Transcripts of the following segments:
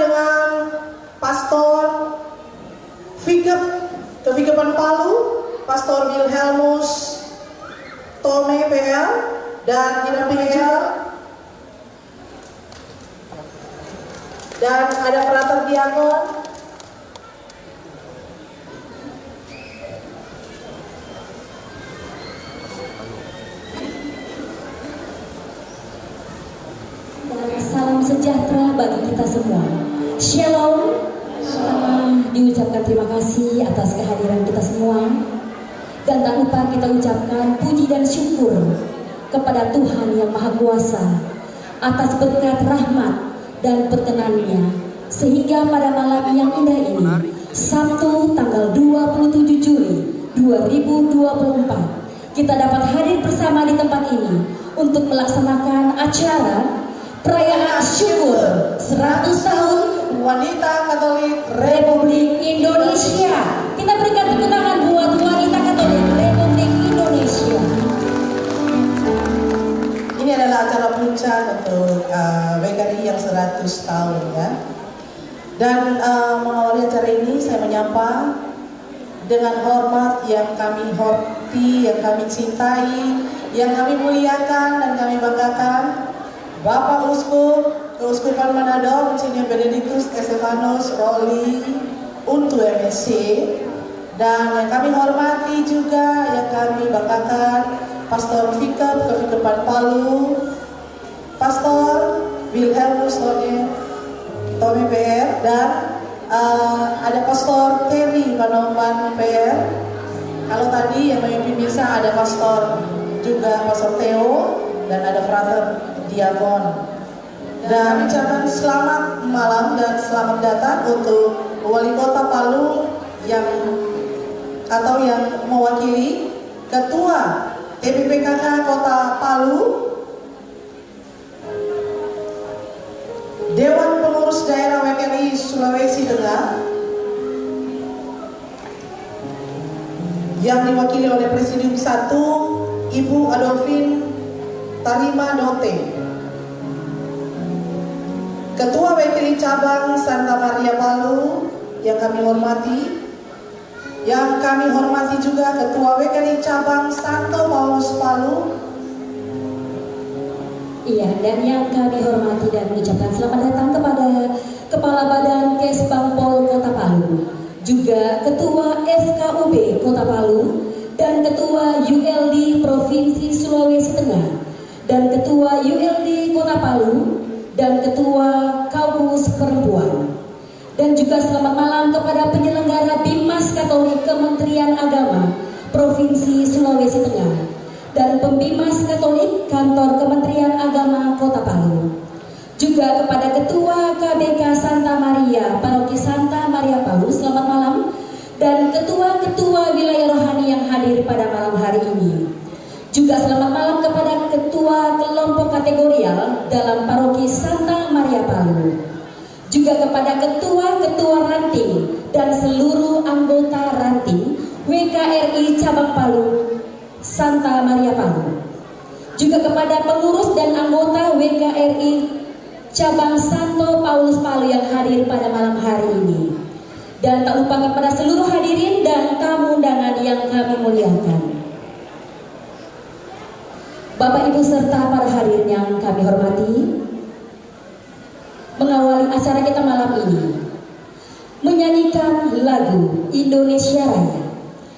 dengan Pastor Kevigepan Palu, Pastor Wilhelmus Tome PL, dan dinampingi juga dan ada frater diakon. Salam sejahtera bagi kita semua. Shalom. Diucapkan terima kasih atas kehadiran kita semua. Dan tak lupa kita ucapkan puji dan syukur kepada Tuhan yang Maha Kuasa atas berkat rahmat dan perkenannya, sehingga pada malam yang indah ini, Sabtu tanggal 27 Juli 2024, kita dapat hadir bersama di tempat ini untuk melaksanakan acara perayaan syukur 100 tahun Wanita Katolik Republik Indonesia. Kita berikan tepuk tangan buat Wanita Katolik Republik Indonesia. Ini adalah acara puncak untuk WKRI yang 100 tahun ya. Dan mengawali acara ini saya menyapa dengan hormat yang kami hormati, yang kami cintai, yang kami muliakan dan kami banggakan, Bapak Uskup Keuskupan Manado, Monsinyur Benedictus Estefanus Roli Untu MSc, dan yang kami hormati juga, yang kami banggakan, Pastor Kevigepan Palu, Pastor Wilhelmus Tome PR, dan ada Pastor Terry Panomban PR. Kalau tadi yang memimpin misa ada Pastor juga, Pastor Theo, dan ada Frater Diakon. Dan ucapan selamat malam dan selamat datang untuk Wali Kota Palu yang mewakili Ketua TPPKK Kota Palu, Dewan Pengurus Daerah WKRI Sulawesi Tengah yang diwakili oleh Presidium 1 Ibu Adolfin Tarima Dote, Ketua WKRI Cabang Santa Maria Palu yang kami hormati, yang kami hormati juga Ketua WKRI Cabang Santo Paulus Palu. Iya, dan yang kami hormati dan mengucapkan selamat datang kepada Kepala Badan Kesbangpol Kota Palu, juga Ketua FKUB Kota Palu, dan Ketua ULD Provinsi Sulawesi Tengah, dan Ketua ULD Kota Palu, dan Ketua Kaukus Perempuan. Dan juga selamat malam kepada penyelenggara Bimas Katolik Kementerian Agama Provinsi Sulawesi Tengah dan Pembimas Katolik Kantor Kementerian Agama Kota Palu. Juga kepada Ketua KBK Santa Maria Paroki Santa Maria Palu, selamat malam. Dan ketua-ketua wilayah rohani yang hadir pada malam hari ini. Juga selamat malam kepada Ketua Kelompok Kategorial dalam Paroki Santa Maria Palu. Juga kepada Ketua-Ketua Ranting dan seluruh anggota Ranting WKRI Cabang Palu, Santa Maria Palu. Juga kepada pengurus dan anggota WKRI Cabang Santo Paulus Palu yang hadir pada malam hari ini. Dan tak lupa kepada seluruh hadirin dan tamu undangan yang kami muliakan. Bapak Ibu serta para hadirin yang kami hormati, mengawali acara kita malam ini menyanyikan lagu Indonesia Raya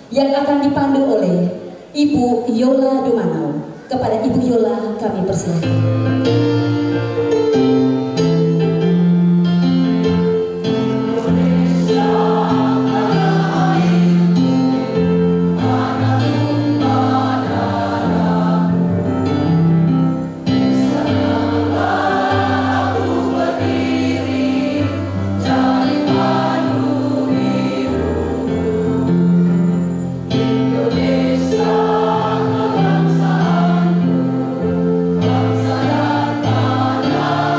yang akan dipandu oleh Ibu Yola Dumanau. Kepada Ibu Yola kami persilakan. Bangsa dan tanah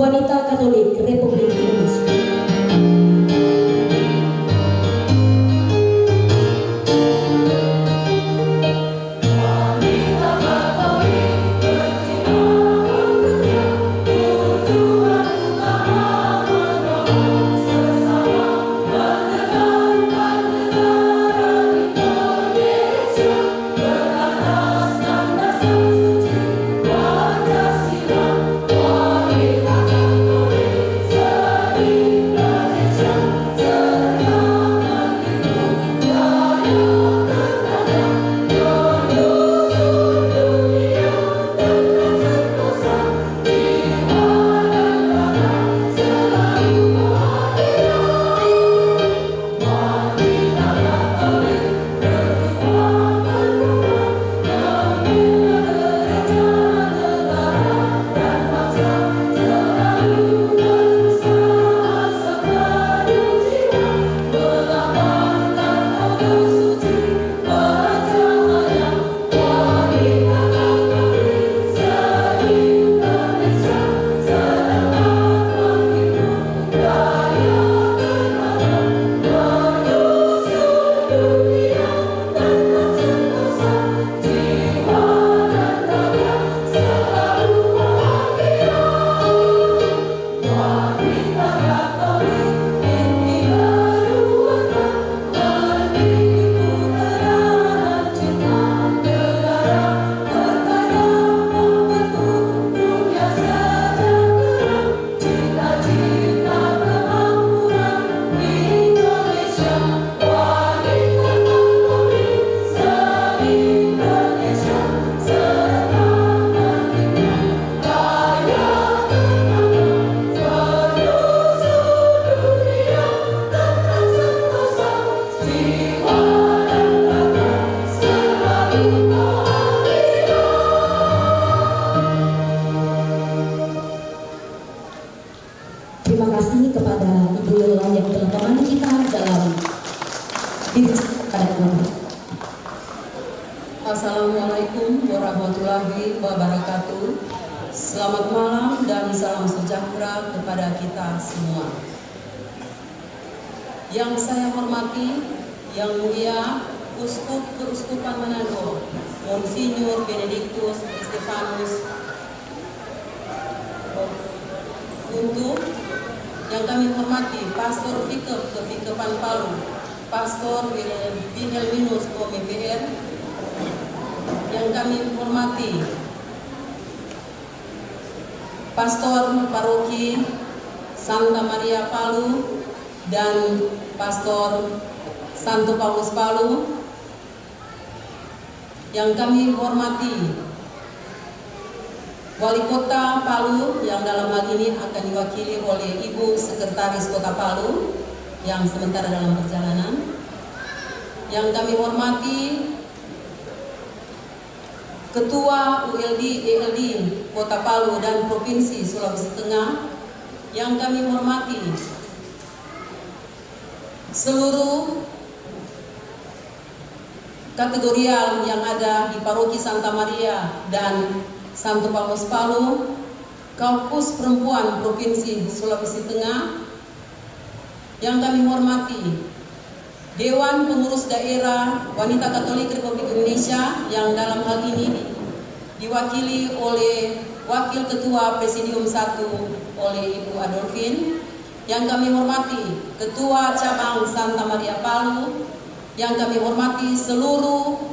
Wanita Katolik Republik Indonesia. Terima kasih kepada Ibu Yola yang telah menemani kita dalam bicara. Assalamualaikum warahmatullahi wabarakatuh. Selamat malam dan salam sejahtera kepada kita semua. Yang saya hormati, Yang Mulia Uskup Keuskupan Manado, Monsinyur Benedictus Stefanus, untuk yang kami hormati Pastor Keuskupan Palu, Pastor Wilhelminus OMPR, yang kami hormati Pastor Paroki Santa Maria Palu dan Pastor Santo Paulus Palu, yang kami hormati Wali Kota Palu yang dalam hal ini akan diwakili oleh Ibu Sekretaris Kota Palu yang sementara dalam perjalanan, yang kami hormati Ketua ULD ELD Kota Palu dan Provinsi Sulawesi Tengah, yang kami hormati seluruh kategorial yang ada di Paroki Santa Maria dan Santo Paulus Palu, Kaukus Perempuan Provinsi Sulawesi Tengah, yang kami hormati Dewan Pengurus Daerah Wanita Katolik Republik Indonesia yang dalam hal ini diwakili oleh Wakil Ketua Presidium 1 oleh Ibu Adolfin, yang kami hormati Ketua Cabang Santa Maria Palu, yang kami hormati seluruh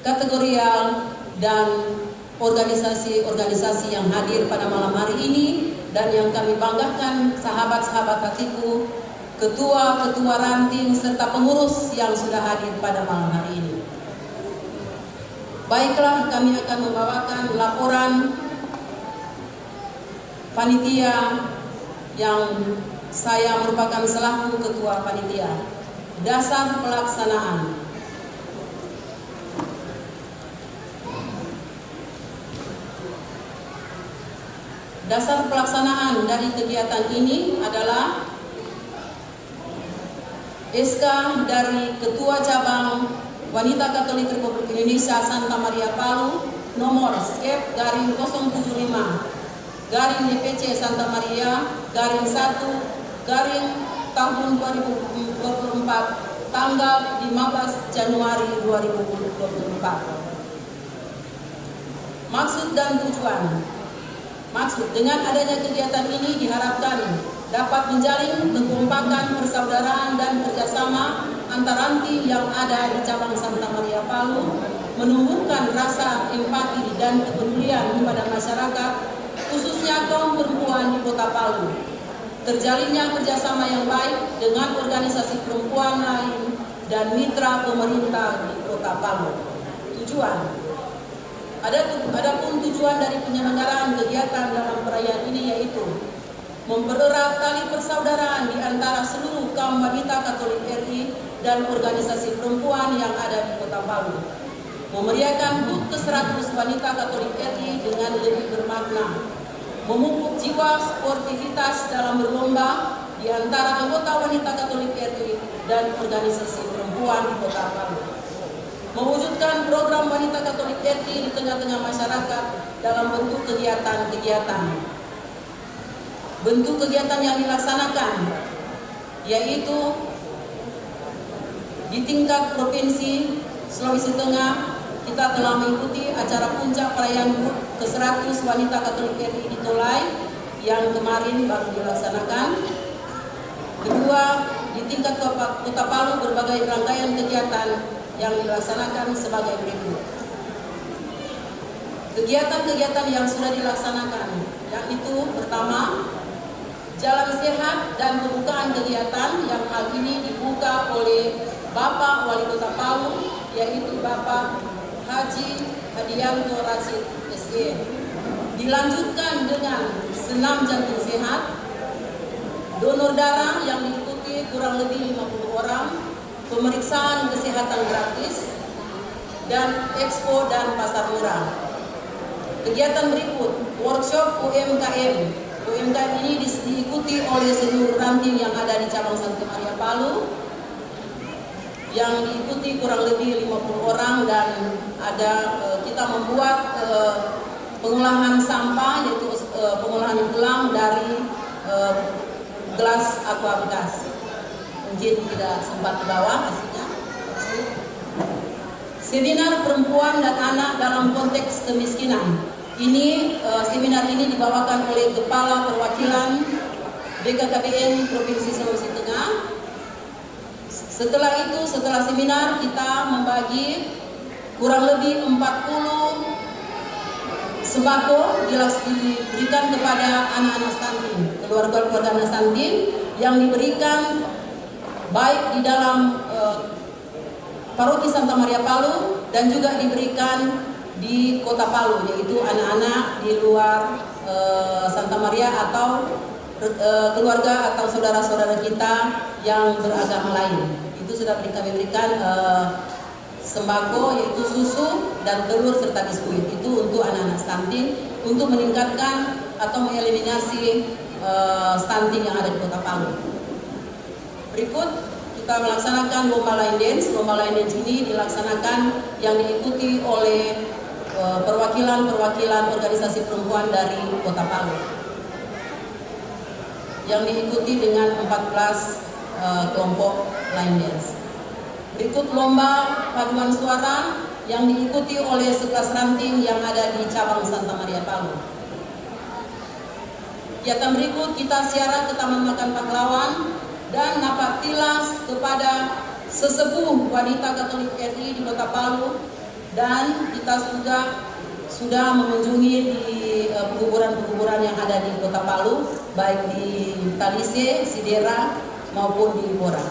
kategorial dan organisasi-organisasi yang hadir pada malam hari ini, dan yang kami banggakan sahabat-sahabat hatiku, ketua-ketua ranting serta pengurus yang sudah hadir pada malam hari ini. Baiklah, kami akan membawakan laporan panitia yang saya merupakan selaku ketua panitia. Dasar pelaksanaan. Dasar pelaksanaan dari kegiatan ini adalah SK dari Ketua Cabang Wanita Katolik Republik Indonesia Santa Maria Palu nomor /075 garing DPC Santa Maria garing 1 garing tahun 2024 tanggal 15 Januari 2024. Maksud dan tujuan. Maksud dengan adanya kegiatan ini diharapkan dapat menjalin kekompakan, persaudaraan dan kerjasama antar ranting yang ada di cabang Santa Maria Palu, menumbuhkan rasa empati dan kepedulian kepada masyarakat, khususnya kaum perempuan di Kota Palu. Terjalinnya kerjasama yang baik dengan organisasi perempuan lain dan mitra pemerintah di Kota Palu. Tujuan. Adapun tujuan dari penyelenggaraan kegiatan dalam perayaan ini yaitu mempererat tali persaudaraan di antara seluruh kaum wanita Katolik RI dan organisasi perempuan yang ada di Kota Palu, memeriahkan HUT ke-100 wanita Katolik RI dengan lebih bermakna, memupuk jiwa sportivitas dalam berlomba di antara anggota wanita Katolik RI dan organisasi perempuan di Kota Palu, mewujudkan program wanita Katolik RI di tengah-tengah masyarakat dalam bentuk kegiatan-kegiatan. Bentuk kegiatan yang dilaksanakan yaitu di tingkat provinsi Sulawesi Tengah kita telah mengikuti acara puncak perayaan HUT ke-100 wanita Katolik RI di Tolai yang kemarin baru dilaksanakan. Kedua, di tingkat Kota Palu berbagai rangkaian kegiatan yang dilaksanakan sebagai berikut. Kegiatan-kegiatan yang sudah dilaksanakan, yaitu pertama, jalan sehat dan pembukaan kegiatan yang hal ini dibuka oleh Bapak Wali Kota Palu, yaitu Bapak Haji Hadianto Rashid SE. Dilanjutkan dengan senam jantung sehat, donor darah yang diikuti kurang lebih 50 orang, pemeriksaan kesehatan gratis, dan expo dan pasar murah. Kegiatan berikut, workshop UMKM. UMKM ini diikuti oleh seluruh ranting yang ada di cabang Santa Maria Palu, yang diikuti kurang lebih 50 orang, dan ada kita membuat pengolahan sampah, yaitu pengolahan gelang dari gelas aqua bekas. Mungkin tidak sempat dibawa hasilnya. Seminar perempuan dan anak dalam konteks kemiskinan. Ini seminar ini dibawakan oleh Kepala Perwakilan BKKBN Provinsi Sulawesi Tengah. Setelah itu, setelah seminar kita membagi kurang lebih 40 sembako diberikan kepada anak-anak stunting, keluarga-keluarga anak stunting yang diberikan baik di dalam Paroki Santa Maria Palu dan juga diberikan di Kota Palu, yaitu anak-anak di luar Santa Maria atau keluarga atau saudara-saudara kita yang beragama lain. Itu sudah kami berikan sembako, yaitu susu dan telur serta biskuit. Itu untuk anak-anak stunting, untuk meningkatkan atau mengeliminasi stunting yang ada di Kota Palu. Berikut kita melaksanakan lomba line dance. Lomba line dance ini dilaksanakan yang diikuti oleh perwakilan-perwakilan organisasi perempuan dari Kota Palu, yang diikuti dengan 14 kelompok line dance. Berikut lomba paduan suara yang diikuti oleh 11 ranting yang ada di cabang Santa Maria Palu. Kegiatan berikut kita ziarah ke Taman Makan Pahlawan dan napak tilas kepada sesepuh wanita Katolik RI di Kota Palu, dan kita juga sudah mengunjungi di pekuburan-pekuburan yang ada di Kota Palu, baik di Talise, Sidera maupun di Bora.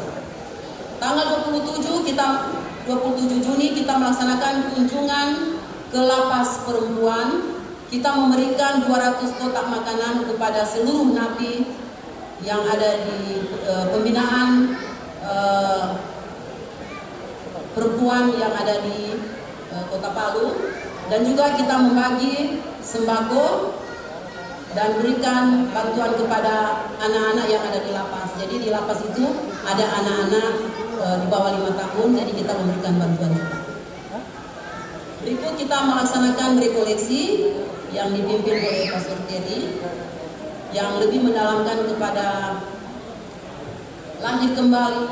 Tanggal 27 Juni kita melaksanakan kunjungan ke lapas perempuan. Kita memberikan 200 kotak makanan kepada seluruh napi yang ada di pembinaan perempuan yang ada di Kota Palu, dan juga kita membagi sembako dan berikan bantuan kepada anak-anak yang ada di lapas. Jadi di lapas itu ada anak-anak di bawah 5 tahun, jadi kita memberikan bantuan juga. Berikut kita melaksanakan rekoleksi yang dipimpin oleh Pastor Terry yang lebih mendalamkan kepada lahir kembali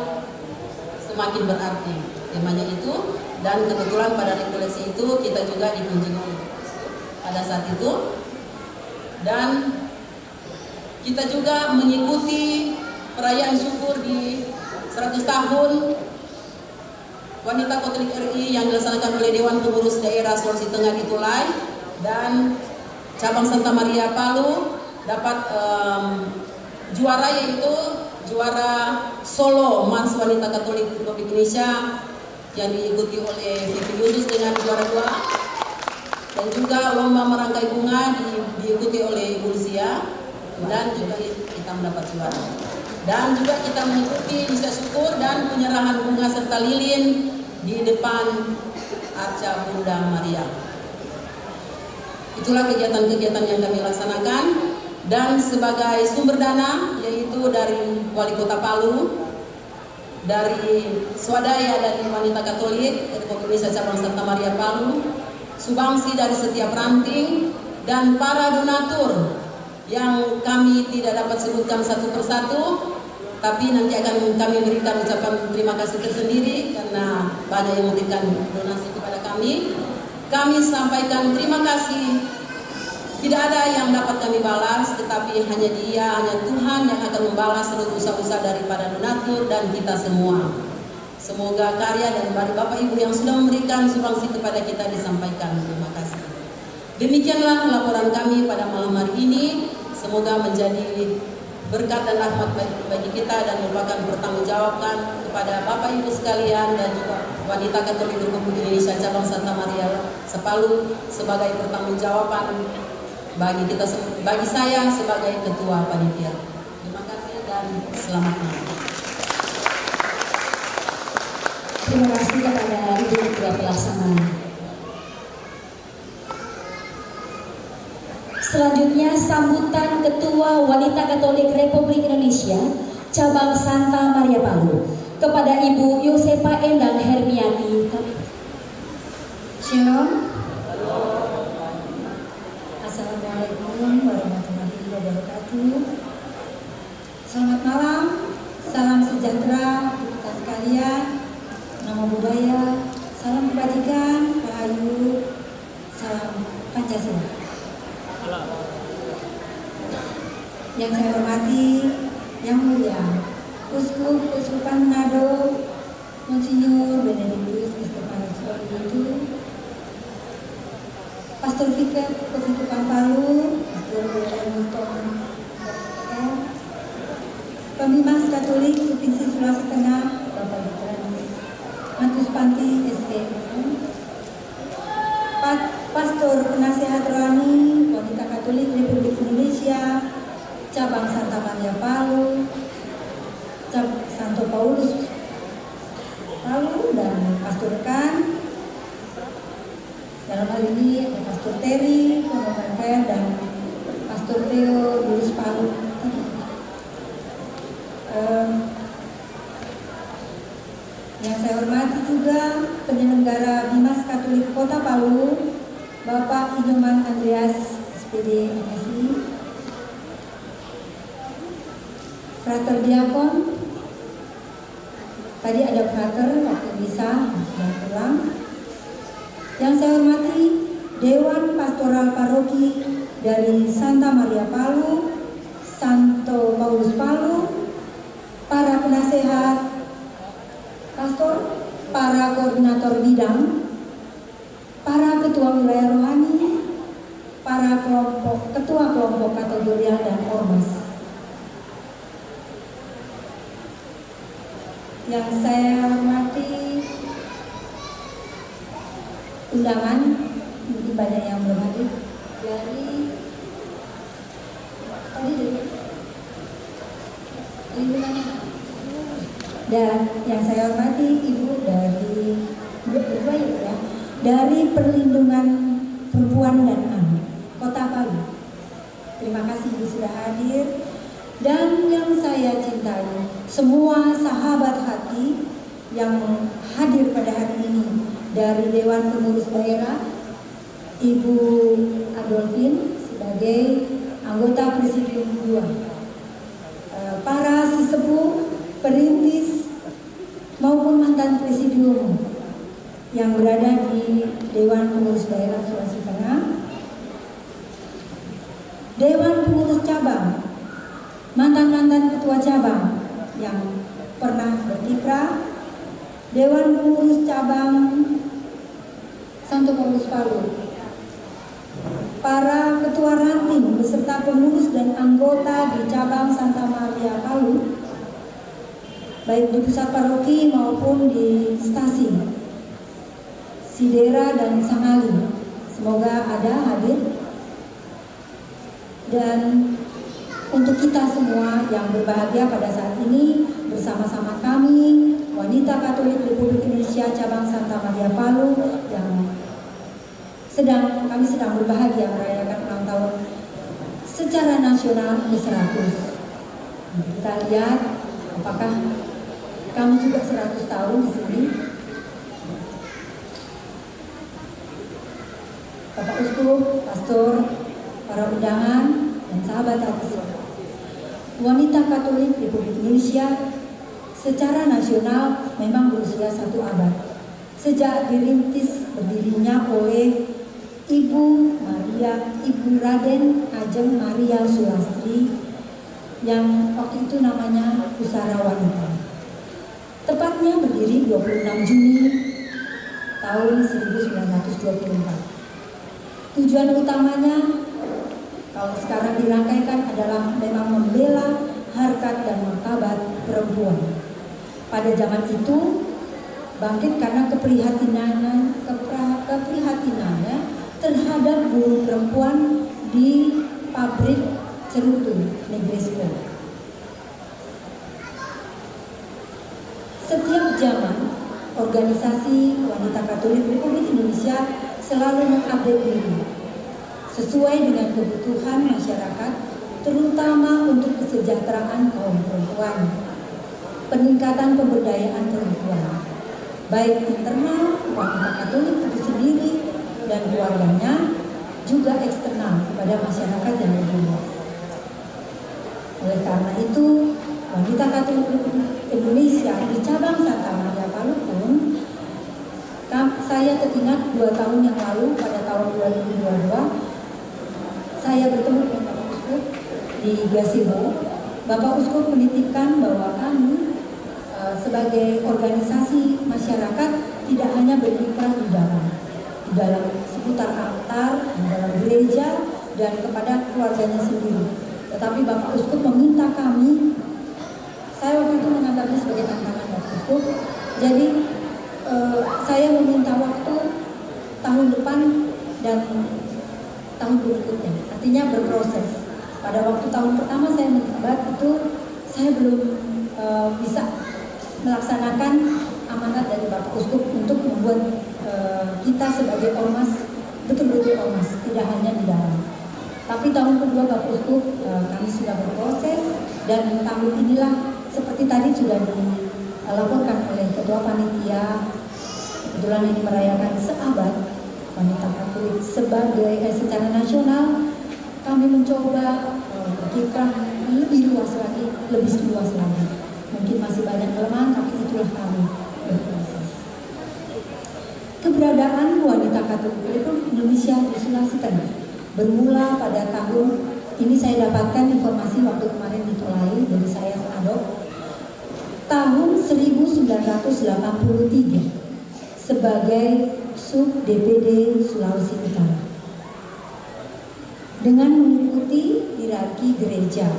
semakin berarti temanya itu, dan kebetulan pada rekoleksi itu kita juga dikunjungi pada saat itu, dan kita juga mengikuti perayaan syukur di 100 tahun Wanita Katolik RI yang dilaksanakan oleh Dewan Pengurus Daerah Sulawesi Tengah di Tulai, dan cabang Santa Maria Palu dapat juara, yaitu juara solo Mars Wanita Katolik Republik Indonesia yang diikuti oleh Vivi Yunus dengan juara 2, dan juga lomba merangkai bunga diikuti oleh Ibu Lucia, dan juga kita mendapat juara. Dan juga kita mengikuti misa syukur dan penyerahan bunga serta lilin di depan Arca Bunda Maria. Itulah kegiatan-kegiatan yang kami laksanakan, dan sebagai sumber dana yaitu dari Wali Kota Palu, dari swadaya dari Wanita Katolik Republik Indonesia cabang Santa Maria Palu, sumbangsi dari setiap ranting, dan para donatur yang kami tidak dapat sebutkan satu persatu, tapi nanti akan kami berikan ucapan terima kasih tersendiri karena banyak yang memberikan donasi kepada kami. Kami sampaikan terima kasih. Tidak ada yang dapat kami balas, tetapi hanya Dia, hanya Tuhan yang akan membalas seluruh usaha-usaha daripada donatur dan kita semua. Semoga karya dan Bapak Ibu yang sudah memberikan sumbangsi kepada kita disampaikan. Terima kasih. Demikianlah laporan kami pada malam hari ini. Semoga menjadi berkat dan rahmat bagi kita dan merupakan pertanggungjawaban kepada Bapak Ibu sekalian dan juga Wanita Katolik Republik Indonesia cabang Santa Maria Sepalu sebagai pertanggungjawaban bagi kita, bagi saya sebagai ketua panitia. Terima kasih dan selamat malam. Terima kasih kepada Ibu Ketua Pelaksana. Selanjutnya sambutan Ketua Wanita Katolik Republik Indonesia cabang Santa Maria Palu kepada Ibu Yosepa Endang Hermiati. Shalom. Assalamualaikum warahmatullahi wabarakatuh. Selamat malam, salam sejahtera untuk kita sekalian. Nama budaya, salam kebajikan, rahayu, salam Pancasila. Yang saya hormati, yang mulia Uskupan Manado, Monsinyur Benedictus Estefanus Solihutu, Pastor Viker Uskupan Palu, Pastor Muston, Pembimbang Katolik Provinsi Sulawesi Tengah, Bapak Yohanes Mantus Panti SDM, Pastor Penasehat Rohani Wanita Katolik Republik Indonesia cabang Santa Maria Palu, Santo Paulus Palu, dan Pastor Kan. Dalam hal ini ada Pastor Terry, Pembangunan dan Pastor Theo Lurus Palu. Yang saya hormati juga penyelenggara Bimas Katolik Kota Palu, Bapak Inyoman Andreas SPD MSI, Frater Diakon, tadi ada Frater waktu bisa sudah pulang. Yang saya hormati Dewan Pastoral Paroki dari Santa Maria Palu, Santo Paulus Palu, para penasehat pastor, para koordinator bidang, para ketua wilayah rohani, para ketua kelompok kategorial dan ormas. Yang saya hormati undangan, mungkin banyak yang belum hadir dari dan yang saya hormati Ibu dari Perlindungan Perempuan dan Anak Kota Palu. Terima kasih Ibu sudah hadir. Dan yang saya cintai, semua sahabat hati yang hadir pada hari ini dari Dewan Pengurus Daerah, Ibu Adolfin sebagai anggota Presidium 2. Para sesepuh, perintis maupun mantan Presidium yang berada di Dewan Pengurus Daerah Sulawesi Tengah, Dewan Pengurus Cabang, mantan-mantan ketua cabang yang pernah berkiprah, Dewan Pengurus Cabang Santo Paulus Palu, para ketua ranting beserta pengurus dan anggota di cabang Santa Maria Palu, baik di pusat paroki maupun di stasi Sidera dan Sangali, semoga ada hadir. Dan untuk kita semua yang berbahagia pada saat ini bersama-sama kami wanita Katolik Republik Indonesia cabang Santa Maria Palu yang kami sedang berbahagia merayakan ulang tahun secara nasional ke-100. Kita lihat apakah kami juga 100 tahun di sini. Bapak Uskup, Pastor, para undangan, dan sahabat hati. Wanita Katolik Republik Indonesia secara nasional memang berusia 1 abad. Sejak dirintis berdirinya oleh Ibu Raden Ajeng Maria Sulastri yang waktu itu namanya Pusara Wanita. Tepatnya berdiri 26 Juni tahun 1924. Tujuan utamanya kalau sekarang dirangkaikan adalah memang membela harkat dan martabat perempuan. Pada zaman itu bangkit karena keprihatinannya terhadap buruh perempuan di pabrik cerutu Negresco. Setiap zaman, organisasi wanita Katolik Republik Indonesia selalu mengupdate diri sesuai dengan kebutuhan masyarakat, terutama untuk kesejahteraan kaum perempuan, peningkatan pemberdayaan perempuan, baik internal wanita Katolik itu sendiri dan keluarganya, juga eksternal kepada masyarakat yang lebih luas. Oleh karena itu, wanita Katolik Indonesia di cabang Santa Maria Palu pun, saya teringat 2 tahun yang lalu pada tahun 2022, saya bertemu dengan Bapak Uskup di Gazebo. Bapak Uskup menitipkan bahwa kami sebagai organisasi masyarakat tidak hanya berkiprah di dalam seputar altar, di dalam gereja, dan kepada keluarganya sendiri. Tetapi Bapak Uskup meminta kami, saya waktu itu menganggapnya sebagai tantangan Bapak Uskup, jadi saya meminta waktu tahun depan dan tahun berikutnya, artinya berproses. Pada waktu tahun pertama saya menjabat itu, saya belum bisa melaksanakan amanat dari Bapak Uskup untuk membuat kita sebagai ormas betul-betul ormas, tidak hanya di dalam. Tapi tahun kedua Bapak Uskup kami sudah berproses, dan tahun inilah seperti tadi sudah dilaporkan oleh Ketua Panitia, kebetulan ini merayakan seabad wanita Katolik secara nasional. Kami mencoba berkiprah lebih luas lagi, Mungkin masih banyak kelemahan, tapi itulah kami berproses. Keberadaan wanita Katolik Republik Indonesia di Sulawesi Tengah bermula pada tahun ini, saya dapatkan informasi waktu kemarin di Tolai dari saya adop, tahun 1983 sebagai Sub DPD Sulawesi Utara dengan mengikuti hierarki gereja.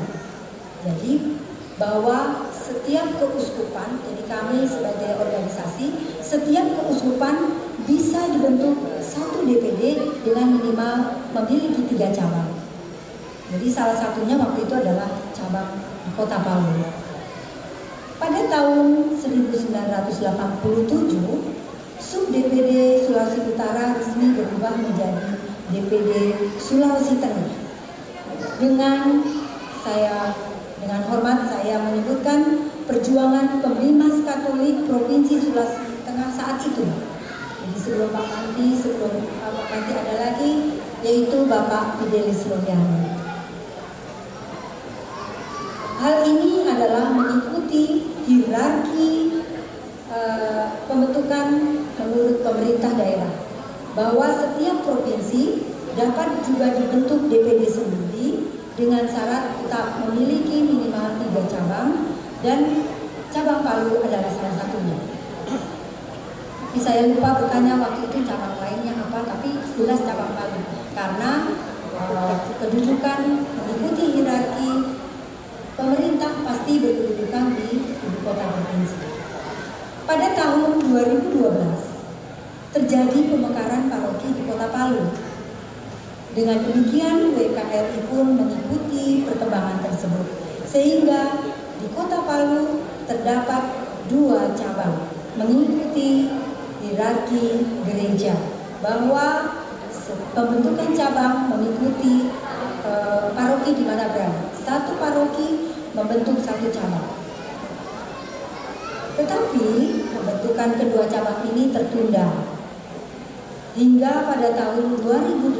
Jadi bahwa setiap keuskupan, jadi kami sebagai organisasi, setiap keuskupan bisa dibentuk 1 DPD dengan minimal memiliki 3 cabang. Jadi salah satunya waktu itu adalah cabang Kota Palu. Pada tahun 1987, Sub DPD Sulawesi Utara resmi berubah menjadi DPD Sulawesi Tengah. Dengan hormat saya menyebutkan perjuangan Pembimas Katolik Provinsi Sulawesi Tengah saat itu, Jadi sebelum Pak Kanti ada lagi, yaitu Bapak Fidelis Lohyani. Hal ini adalah mengikuti hierarki pembentukan menurut pemerintah daerah, bahwa setiap provinsi dapat juga dibentuk DPD sendiri dengan syarat tetap memiliki minimal 3 cabang dan cabang Palu adalah salah satunya. Tapi saya lupa bertanya waktu itu cabang lainnya apa, tapi jelas cabang Palu karena kedudukan mengikuti hierarki pemerintah pasti berkedudukan di ibu kota provinsi. Pada tahun 2012 terjadi pemekaran paroki di Kota Palu. Dengan demikian WKRI pun mengikuti perkembangan tersebut, sehingga di Kota Palu terdapat 2 cabang mengikuti hierarki gereja, bahwa pembentukan cabang mengikuti paroki di mana berada. Satu paroki membentuk 1 cabang. Tetapi pembentukan kedua cabang ini tertunda hingga pada tahun 2018,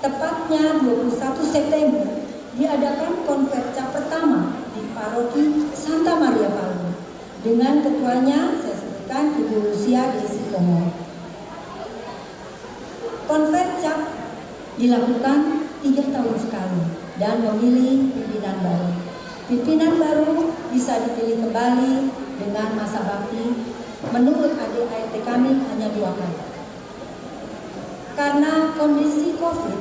tepatnya 21 September, diadakan konferensi pertama di paroki Santa Maria Palu dengan ketuanya saya sebutkan Ibu Lucia Desi Komo. Konferensi dilakukan 3 tahun sekali dan memilih pimpinan baru. Pimpinan baru bisa dipilih kembali dengan masa bakti. Menurut ADART kami hanya 2 kali. Karena kondisi COVID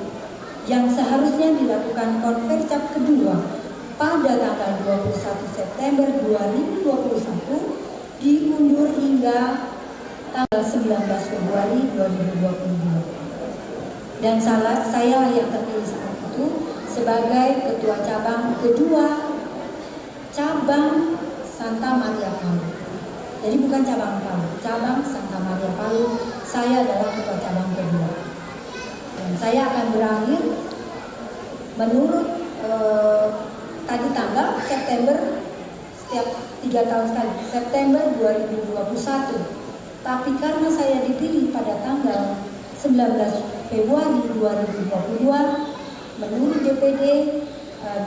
yang seharusnya dilakukan konferensi kedua pada tanggal 21 September 2021 diundur hingga tanggal 19 Februari 2022. Dan saya yang terpilih saat itu sebagai ketua cabang kedua cabang Santa Maria Palu. Jadi bukan cabang Palu, cabang Santa Maria Palu. Saya adalah ketua cabang kedua. Dan saya akan berakhir menurut tadi tanggal September, setiap 3 tahun sekali, September 2021. Tapi karena saya dipilih pada tanggal 19 Februari 2022, menurut DPD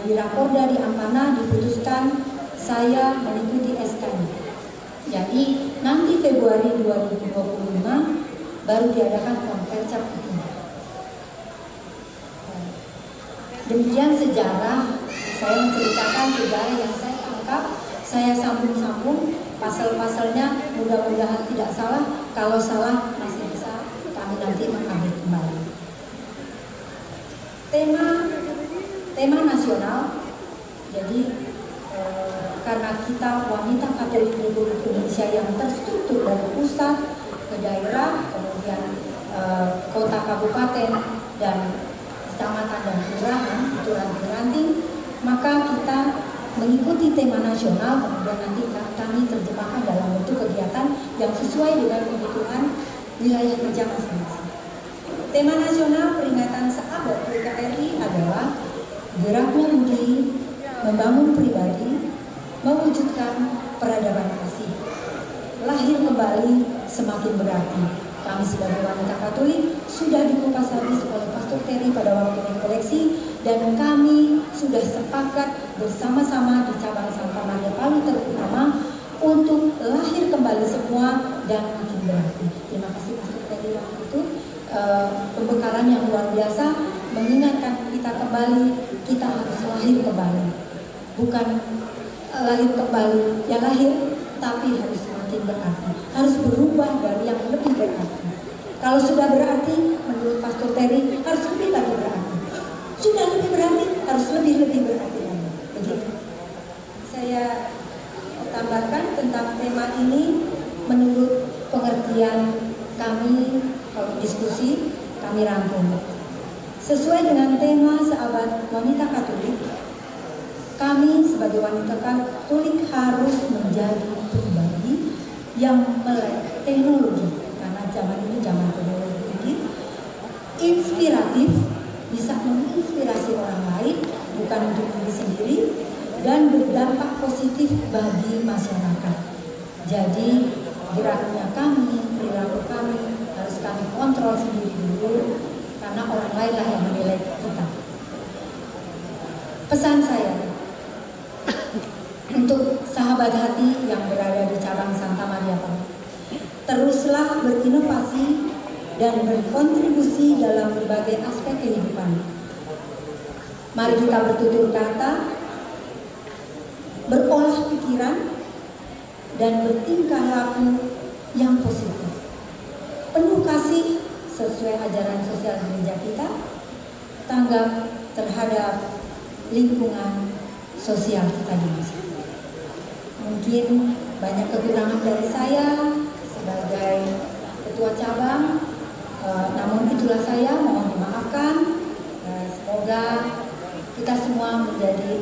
di Rakorda di Ampana diputuskan saya mengikuti SK-nya. Jadi nanti Februari 2025 baru diadakan konferensi ketiga. Demikian sejarah, saya menceritakan sejarah yang saya tangkap, saya sambung-sambung pasal-pasalnya, mudah-mudahan tidak salah. Kalau salah masih bisa kami nanti mengambil kembali. Tema nasional, jadi karena kita wanita Katolik Republik Indonesia yang terstruktur dari pusat ke daerah, kemudian kota, kabupaten, dan kecamatan dan kelurahan itu ranting-ranting, maka kita mengikuti tema nasional, kemudian nanti kami terjemahkan dalam bentuk kegiatan yang sesuai dengan kebutuhan wilayah kerja masing-masing. Tema nasional peringatan Sahabat WKRI adalah geraknya budi, membangun pribadi, mewujudkan peradaban kasih. Lahir kembali semakin berarti. Kami sebagai wanita Katolik sudah dikupas habis oleh Pastor Terry pada waktu rekoleksi, dan kami sudah sepakat bersama-sama di cabang Santa Maria Palu terutama untuk lahir kembali semua dan makin berarti. Terima kasih Pastor Terry waktu itu, pembekalan yang luar biasa mengingatkan kita kembali, kita harus lahir kembali, bukan lahir kembali ya lahir, tapi harus semakin berarti, harus berubah dari yang lebih berarti. Kalau sudah berarti, menurut Pastor Terry harus lebih lagi berarti. Sudah lebih berarti, harus lebih berarti lagi. Begitu. Saya tambahkan tentang tema ini menurut pengertian kami kalau diskusi kami rangkum. Sesuai dengan tema Sahabat Wanita Katolik, kami sebagai wanita Katolik harus menjadi pribadi yang melek teknologi, karena zaman ini zaman teknologi tinggi, inspiratif, bisa menginspirasi orang lain, bukan untuk diri sendiri, dan berdampak positif bagi masyarakat. Jadi geraknya kami perilaku kami harus kami kontrol sendiri dulu, karena orang lain lah yang menilai kita. Pesan saya untuk sahabat hati yang berada di cabang Santa Maria Palu, teruslah berinovasi dan berkontribusi dalam berbagai aspek kehidupan. Mari kita bertutur kata, berolah pikiran, dan bertingkah laku yang positif, penuh kasih sesuai ajaran sosial gereja kita, tanggap terhadap lingkungan sosial kita di masa. Mungkin banyak kekurangan dari saya sebagai ketua cabang, namun itulah saya, mohon dimaafkan. Semoga kita semua menjadi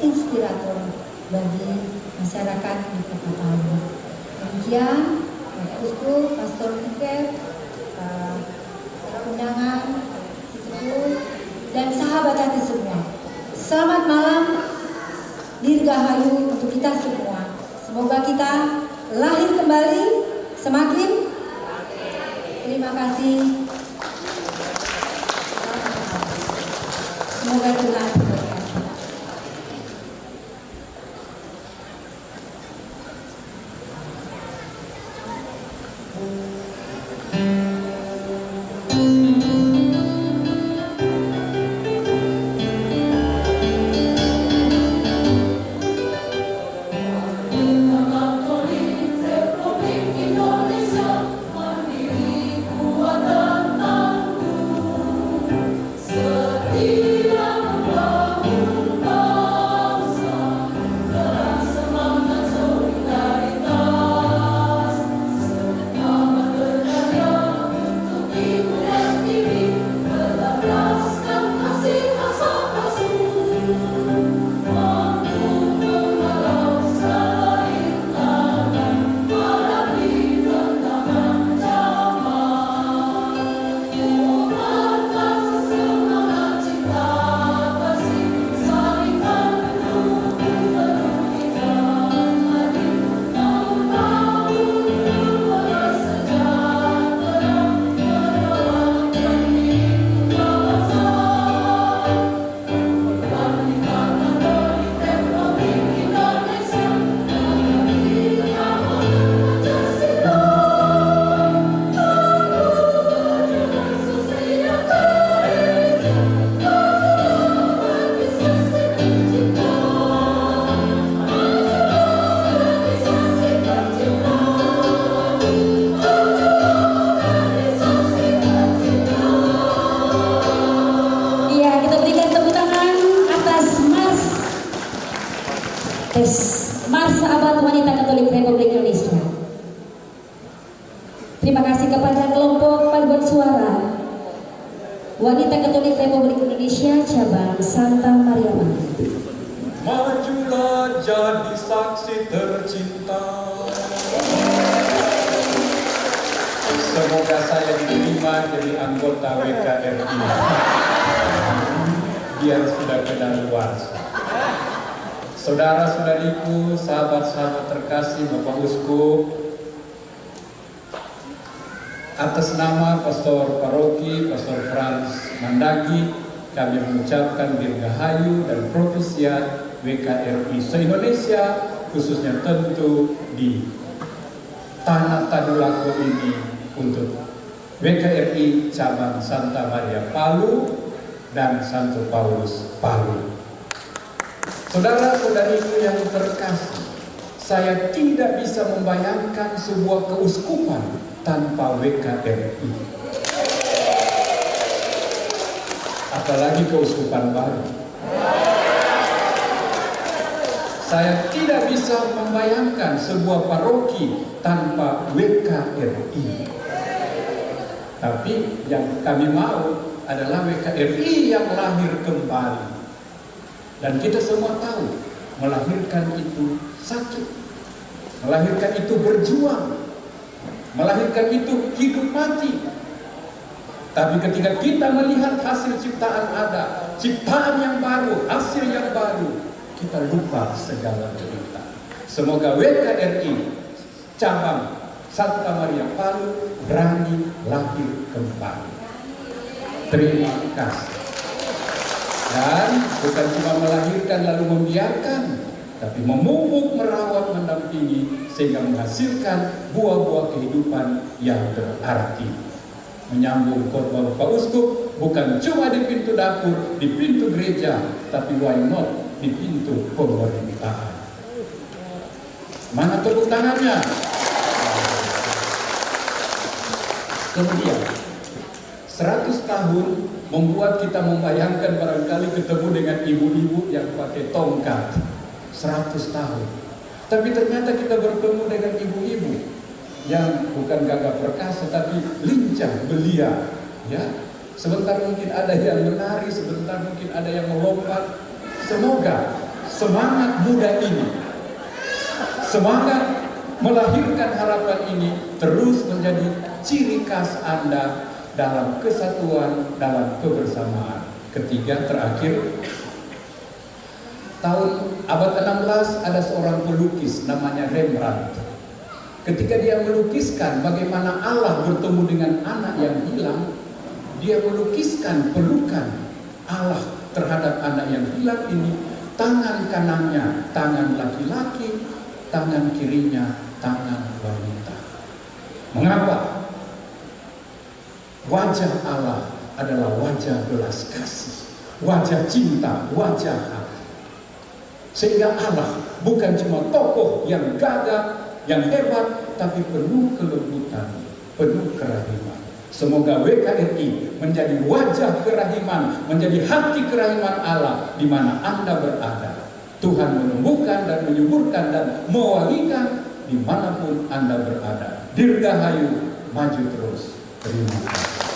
inspirator bagi masyarakat di Kota Palu. Demikian, Bapak Uskup, Pastor Tiket, para undangan, sesepuh, dan sahabat hati semua. Selamat malam, dirgahayu untuk kita semua. Semoga kita lahir kembali semakin. Terima kasih. Semoga Tuhan berkati. Mars Sahabat Wanita Katolik Republik Indonesia. Terima kasih kepada kelompok paduan suara Wanita Katolik Republik Indonesia cabang Santa Maria Palu. Majulah jadi saksi tercinta. Semoga saya diterima jadi anggota WKRI. Biar sudah kedaluarsa. Saudara-saudariku, sahabat-sahabat terkasih, Bapak Uskup, atas nama Pastor Paroki, Pastor Frans Mandagi, kami mengucapkan dirgahayu dan profisia WKRI se-Indonesia, khususnya tentu di Tanah Tadulako ini untuk WKRI cabang Santa Maria Palu dan Santo Paulus Palu. Saudara-saudariku yang terkasih, saya tidak bisa membayangkan sebuah keuskupan tanpa WKRI. Apalagi keuskupan baru. Saya tidak bisa membayangkan sebuah paroki tanpa WKRI. Tapi yang kami mau adalah WKRI yang lahir kembali. Dan kita semua tahu, melahirkan itu sakit, melahirkan itu berjuang, melahirkan itu hidup mati. Tapi ketika kita melihat hasil ciptaan ada, ciptaan yang baru, hasil yang baru, kita lupa segala cerita. Semoga WKRI cabang Santa Maria Palu berani lahir kembali. Terima kasih. Dan bukan cuma melahirkan lalu membiarkan, tapi memupuk, merawat, mendampingi sehingga menghasilkan buah-buah kehidupan yang berarti. Menyambung khotbah Bapak Uskup, bukan cuma di pintu dapur, di pintu gereja, tapi why not di pintu pemerintahan. Mana tepuk tangannya? Kemudian 100 tahun membuat kita membayangkan barangkali ketemu dengan ibu-ibu yang pakai tongkat. 100 tahun. Tapi ternyata kita bertemu dengan ibu-ibu yang bukan gagah perkasa tapi lincah, belia, ya. Sebentar mungkin ada yang menari, sebentar mungkin ada yang melompat. Semoga semangat muda ini, semangat melahirkan harapan ini terus menjadi ciri khas Anda dalam kesatuan, dalam kebersamaan. Ketiga, terakhir, tahun abad 16 ada seorang pelukis namanya Rembrandt. Ketika dia melukiskan bagaimana Allah bertemu dengan anak yang hilang, dia melukiskan pelukan Allah terhadap anak yang hilang ini. Tangan kanannya tangan laki-laki, tangan kirinya tangan wanita. Mengapa? Wajah Allah adalah wajah belas kasih, wajah cinta, wajah hati. Sehingga Allah bukan cuma tokoh yang gagah, yang hebat, tapi penuh kelembutan, penuh kerahiman. Semoga WKRI menjadi wajah kerahiman, menjadi hati kerahiman Allah di mana Anda berada. Tuhan menumbuhkan dan menyuburkan dan mewangikan dimanapun Anda berada. Dirgahayu, maju terus. Terima kasih.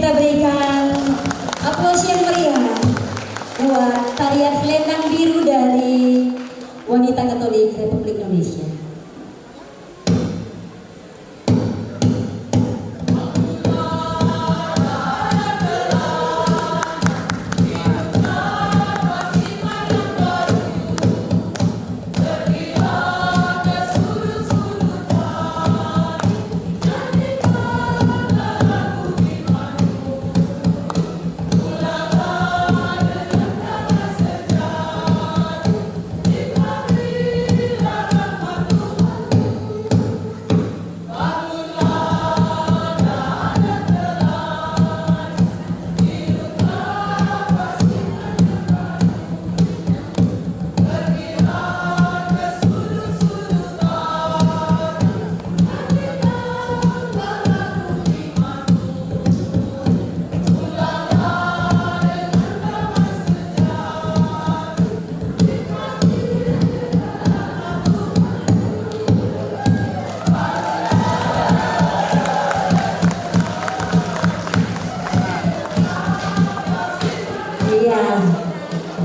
kita berikan aplaus yang meriah buat tarian selendang biru dari Wanita Katolik Republik Indonesia.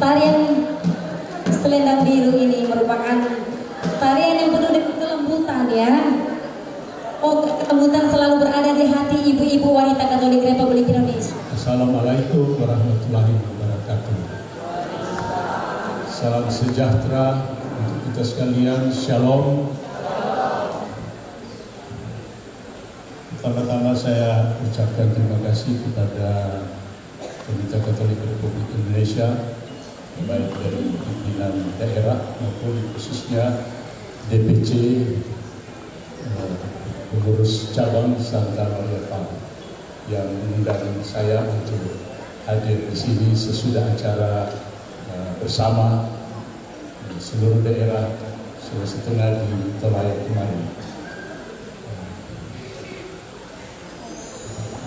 Tarian selendang biru ini merupakan tarian yang penuh dengan kelembutan ya. Oh, kelembutan selalu berada di hati ibu-ibu wanita Katolik Republik Indonesia. Assalamualaikum warahmatullahi wabarakatuh. Salam sejahtera untuk kita sekalian. Shalom. Pertama-tama saya ucapkan terima kasih kepada Wanita Katolik Republik Indonesia, baik dari pimpinan daerah maupun khususnya DPC pengurus cabang Santa Maria Palu yang mengundang saya untuk hadir di sini sesudah acara bersama di seluruh daerah Sulawesi Tengah di Tolaya kemarin.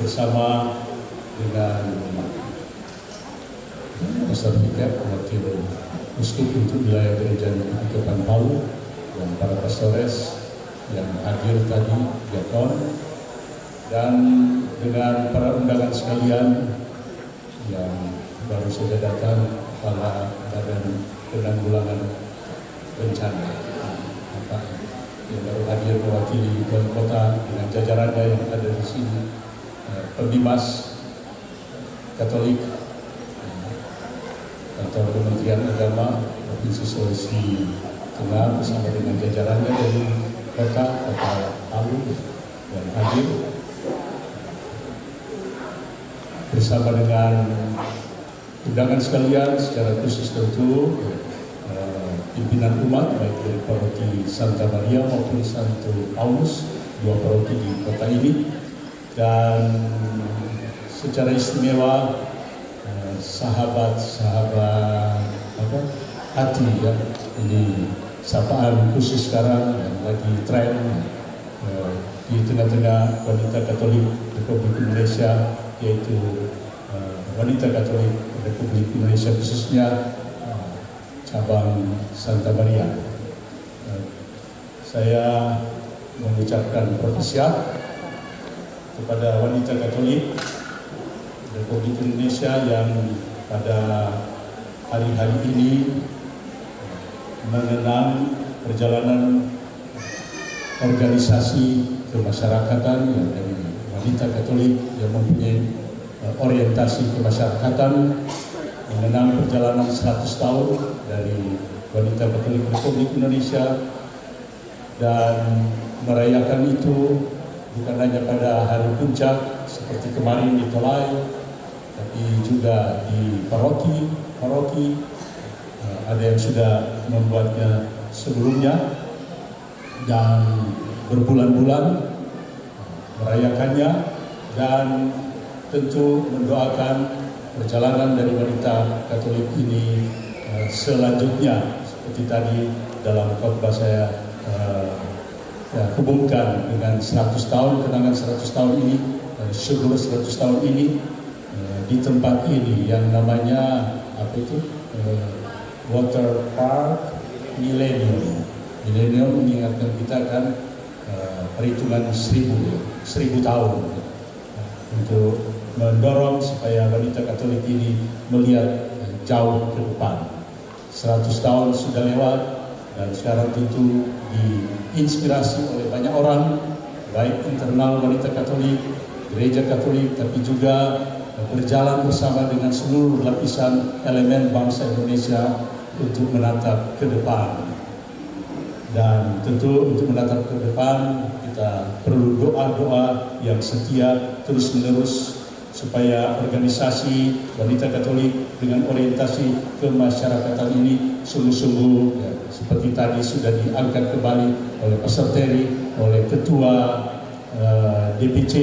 Bersama dengan Pastor Fikar, wakil uskup untuk wilayah gereja Kepan Palu, dan para pastores yang hadir tadi, diakon, dan dengan para undangan sekalian yang baru saja datang, kepala Badan Penanggulangan Bencana yang baru hadir mewakili wali kota dengan jajarannya yang ada di sini, Pembimas Katolik atau Kementerian Agama Provinsi Sulawesi Tengah bersama dengan jajarannya dari kota Palu dan hadir bersama dengan undangan sekalian, secara khusus tentu pimpinan umat baik dari paroki Santa Maria maupun Santo Paulus, dua paroki di kota ini, dan secara istimewa sahabat-sahabat hati ya, ini sapaan khusus sekarang yang lagi tren di tengah-tengah wanita Katolik Republik Indonesia, yaitu wanita Katolik Republik Indonesia khususnya cabang Santa Maria. Saya mengucapkan propesiat kepada wanita Katolik Republik Indonesia yang pada hari-hari ini mengenang perjalanan organisasi kemasyarakatan yang dari wanita Katolik yang mempunyai orientasi kemasyarakatan, mengenang perjalanan 100 tahun dari wanita Katolik Republik Indonesia, dan merayakan itu bukan hanya pada hari puncak seperti kemarin di Tolai, tapi juga di paroki ada yang sudah membuatnya sebelumnya dan berbulan-bulan merayakannya, dan tentu mendoakan perjalanan dari wanita Katolik ini selanjutnya, seperti tadi dalam khotbah saya hubungkan dengan 100 tahun, kenangan 100 tahun ini, syukur 100 tahun ini di tempat ini yang namanya Water Park Millennium. Millennium mengingatkan kita kan perhitungan 1000 tahun untuk mendorong supaya wanita Katolik ini melihat jauh ke depan. 100 tahun sudah lewat dan sekarang tentu diinspirasi oleh banyak orang, baik internal wanita Katolik, gereja Katolik, tapi juga berjalan bersama dengan seluruh lapisan elemen bangsa Indonesia untuk menatap ke depan. Dan tentu untuk menatap ke depan kita perlu doa-doa yang setia terus-menerus supaya organisasi wanita Katolik dengan orientasi kemasyarakatan ini sungguh-sungguh ya, seperti tadi sudah diangkat kembali oleh Pastor Terry, oleh Ketua DPC,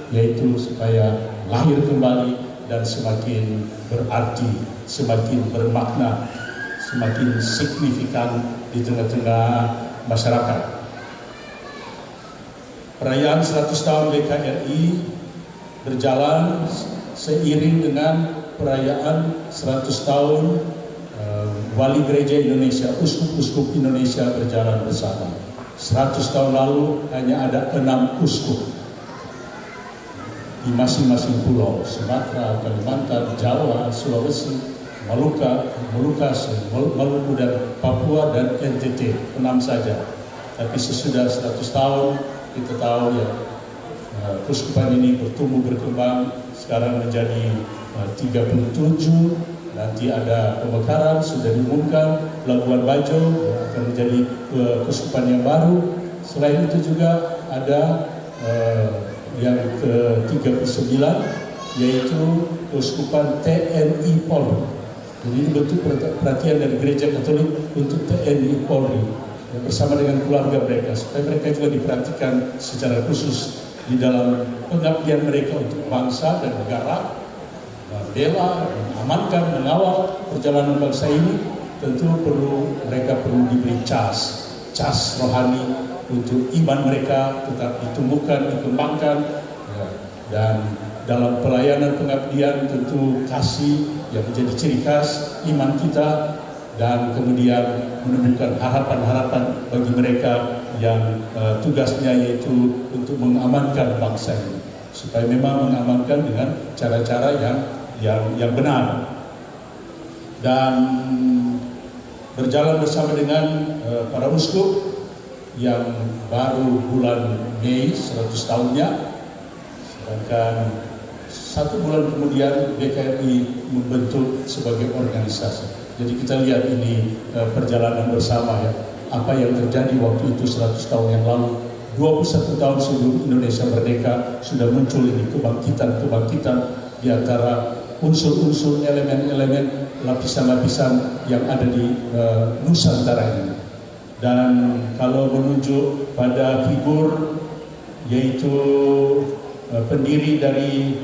yaitu supaya lahir kembali dan semakin berarti, semakin bermakna, semakin signifikan di tengah-tengah masyarakat. Perayaan 100 tahun BKRI berjalan seiring dengan perayaan 100 tahun Wali Gereja Indonesia, Uskup-Uskup Indonesia berjalan bersama. 100 tahun lalu hanya ada 6 uskup di masing-masing pulau, Sumatera, Kalimantan, Jawa, Sulawesi, Maluku dan Papua dan NTT, 6 saja. Tapi sesudah 100 tahun kita tahu ya, keuskupan ini bertumbuh berkembang, sekarang menjadi 37. Nanti ada pemekaran, sudah diumumkan, Labuan Bajo akan menjadi keuskupan yang baru. Selain itu juga ada yang ke-39, yaitu keuskupan TNI Polri. Jadi ini bentuk perhatian dari Gereja Katolik untuk TNI Polri bersama dengan keluarga mereka, supaya mereka juga diperhatikan secara khusus di dalam pengabdian mereka untuk bangsa dan negara, membela, mengamankan, mengawal perjalanan bangsa ini. Tentu mereka perlu diberi cas rohani untuk iman mereka tetap ditumbuhkan, dikembangkan, dan dalam pelayanan pengabdian tentu kasih yang menjadi ciri khas iman kita, dan kemudian menumbuhkan harapan-harapan bagi mereka yang tugasnya yaitu untuk mengamankan bangsa ini, supaya memang mengamankan dengan cara-cara yang benar. Dan berjalan bersama dengan para uskup yang baru bulan Mei 100 tahunnya, sedangkan 1 bulan kemudian BKRI membentuk sebagai organisasi. Jadi kita lihat ini perjalanan bersama ya, apa yang terjadi waktu itu 100 tahun yang lalu. 21 tahun sebelum Indonesia merdeka sudah muncul ini kebangkitan di antara unsur-unsur, elemen-elemen, lapisan-lapisan yang ada di Nusantara ini. Dan kalau menunjuk pada figur yaitu pendiri dari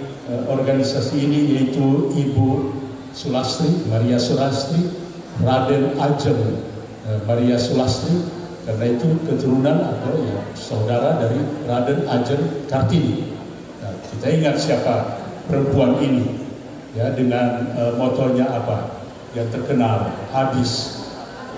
organisasi ini, yaitu Ibu Sulastri, Maria Sulastri, Raden Ajeng Maria Sulastri, karena itu keturunan atau ya, saudara dari Raden Ajeng Kartini. Nah, kita ingat siapa perempuan ini ya, dengan motonya apa yang terkenal, habis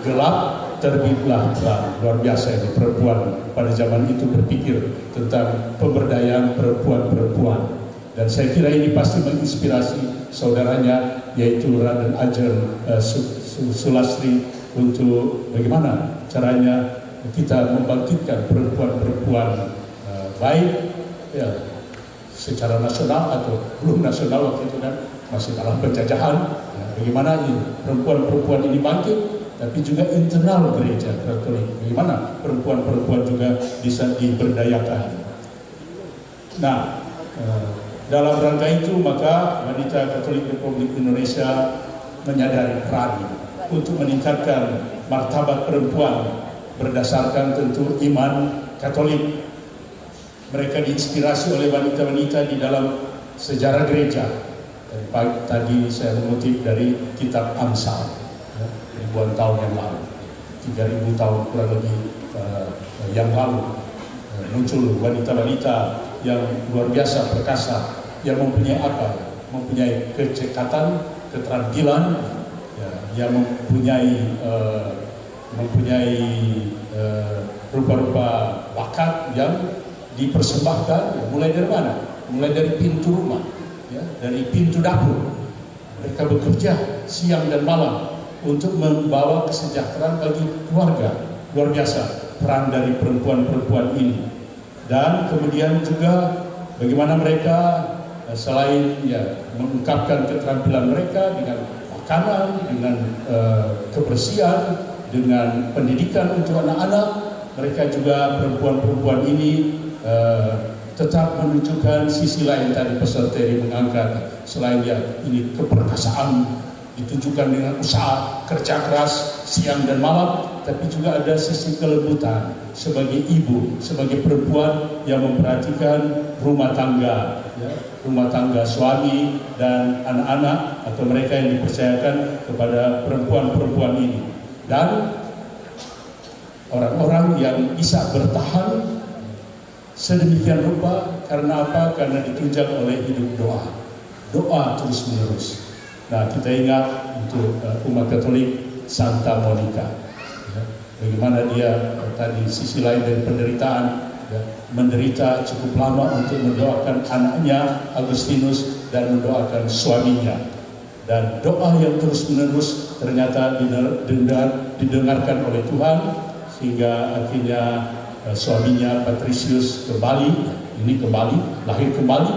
gelap terbitlah terang. Luar biasa ini perempuan pada zaman itu berpikir tentang pemberdayaan perempuan-perempuan. Dan saya kira ini pasti menginspirasi saudaranya yaitu Raden Ajeng Sulastri untuk bagaimana caranya kita membangkitkan perempuan-perempuan baik ya, secara nasional atau belum nasional waktu itu kan masih dalam penjajahan. Ya, bagaimana perempuan-perempuan ini bangkit, tapi juga internal gereja Katolik, bagaimana perempuan-perempuan juga bisa diberdayakan. Nah, dalam rangka itu maka Wanita Katolik Republik Indonesia menyadari peran untuk meningkatkan martabat perempuan berdasarkan tentu iman Katolik. Mereka diinspirasi oleh wanita-wanita di dalam sejarah gereja. Tadi saya mengutip dari kitab Amsal, ribuan tahun yang lalu, 3000 tahun kurang lebih yang lalu, muncul wanita-wanita yang luar biasa perkasa, yang mempunyai apa? Mempunyai kecekatan, keterampilan, yang mempunyai rupa-rupa bakat yang dipersembahkan. Mulai dari mana? Mulai dari pintu rumah. ya, dari pintu dapur. Mereka bekerja siang dan malam untuk membawa kesejahteraan bagi keluarga. Luar biasa peran dari perempuan-perempuan ini. Dan kemudian juga bagaimana mereka selain ya mengungkapkan keterampilan mereka dengan makanan, dengan kebersihan, dengan pendidikan untuk anak-anak, mereka juga perempuan-perempuan ini tetap menunjukkan sisi lain tadi peserta yang mengangkat. Selain ya ini keperkasaan ditunjukkan dengan usaha kerja keras siang dan malam, tapi juga ada sisi kelembutan sebagai ibu, sebagai perempuan yang memperhatikan rumah tangga, ya, rumah tangga suami dan anak-anak atau mereka yang dipercayakan kepada perempuan-perempuan ini. Dan orang-orang yang bisa bertahan sedemikian rupa karena apa? Karena ditunjang oleh hidup doa terus menerus. Nah, kita ingat untuk umat Katolik Santa Monica, ya, bagaimana dia tadi sisi lain dari penderitaan, ya, menderita cukup lama untuk mendoakan anaknya Agustinus dan mendoakan suaminya. Dan doa yang terus menerus ternyata didengarkan oleh Tuhan, sehingga akhirnya suaminya Patricius lahir kembali,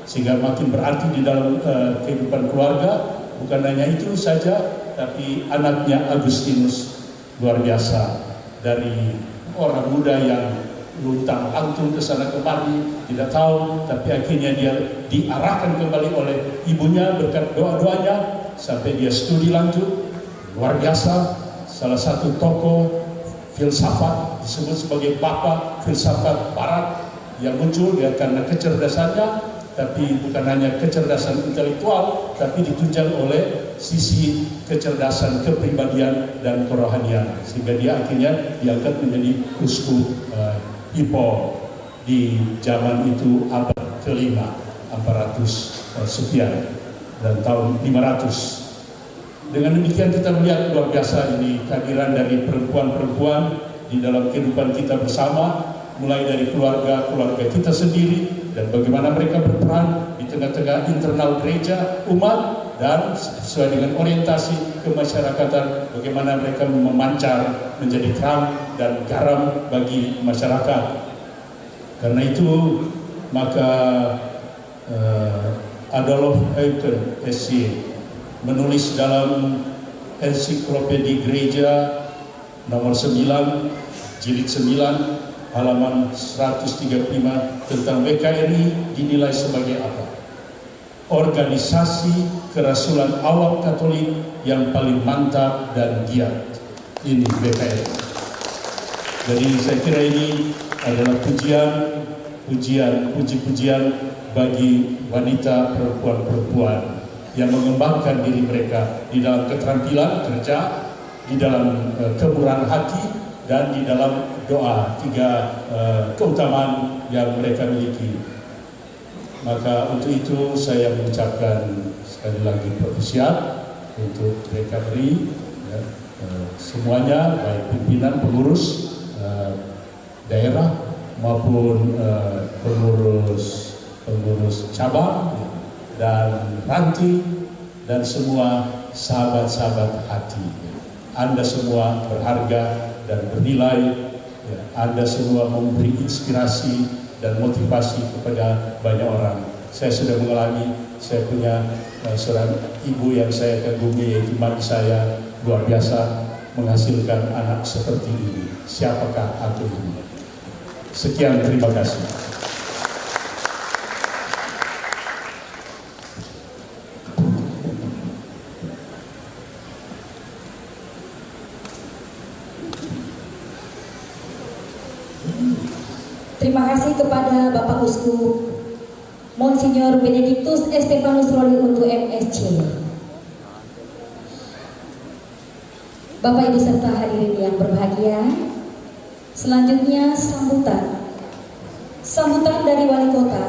sehingga makin berarti di dalam kehidupan keluarga. Bukan hanya itu saja, tapi anaknya Agustinus luar biasa, dari orang muda yang luntang lantung ke sana kemari, tidak tahu, tapi akhirnya dia diarahkan kembali oleh ibunya berkat doa-doanya sampai dia studi lanjut. Luar biasa, salah satu tokoh filsafat disebut sebagai bapak filsafat barat yang muncul ya karena kecerdasannya, tapi bukan hanya kecerdasan intelektual, tapi ditunjang oleh sisi kecerdasan kepribadian dan kerohanian, sehingga dia akhirnya diangkat menjadi uskup Hippo di zaman itu abad ke-5, 400 sekian, dan tahun 500. Dengan demikian kita melihat luar biasa ini kehadiran dari perempuan-perempuan di dalam kehidupan kita bersama, mulai dari keluarga kita sendiri dan bagaimana mereka berperan di tengah-tengah internal gereja, umat, dan sesuai dengan orientasi kemasyarakatan, bagaimana mereka memancar menjadi terang dan garam bagi masyarakat. Karena itu maka Adolf Eucken SC menulis dalam ensiklopedi gereja nomor 9 jilid 9 halaman 135 tentang WKRI dinilai sebagai apa? Organisasi kerasulan awam Katolik yang paling mantap dan giat. Ini WKRI. Jadi saya kira ini adalah puji-pujian bagi wanita perempuan-perempuan yang mengembangkan diri mereka di dalam keterampilan kerja, di dalam kemurahan hati, dan di dalam doa. 3 keutamaan yang mereka miliki. Maka untuk itu saya mengucapkan sekali lagi profesiat untuk recovery, ya, semuanya, baik pimpinan, pengurus daerah maupun pengurus cabang, ya, dan ranting, dan semua sahabat-sahabat hati. Anda semua berharga dan bernilai, ya, Anda semua memberi inspirasi dan motivasi kepada banyak orang. Saya sudah mengalami, saya punya seorang ibu yang saya kagumi, yaitu mami saya, luar biasa menghasilkan anak seperti ini. Siapakah aku ini? Sekian, terima kasih. Terima kasih kepada Bapak Uskup Monsignor Benedictus Estefanus Roli untuk MSC. Bapak Ibu serta hadirin yang berbahagia, selanjutnya sambutan dari Wali Kota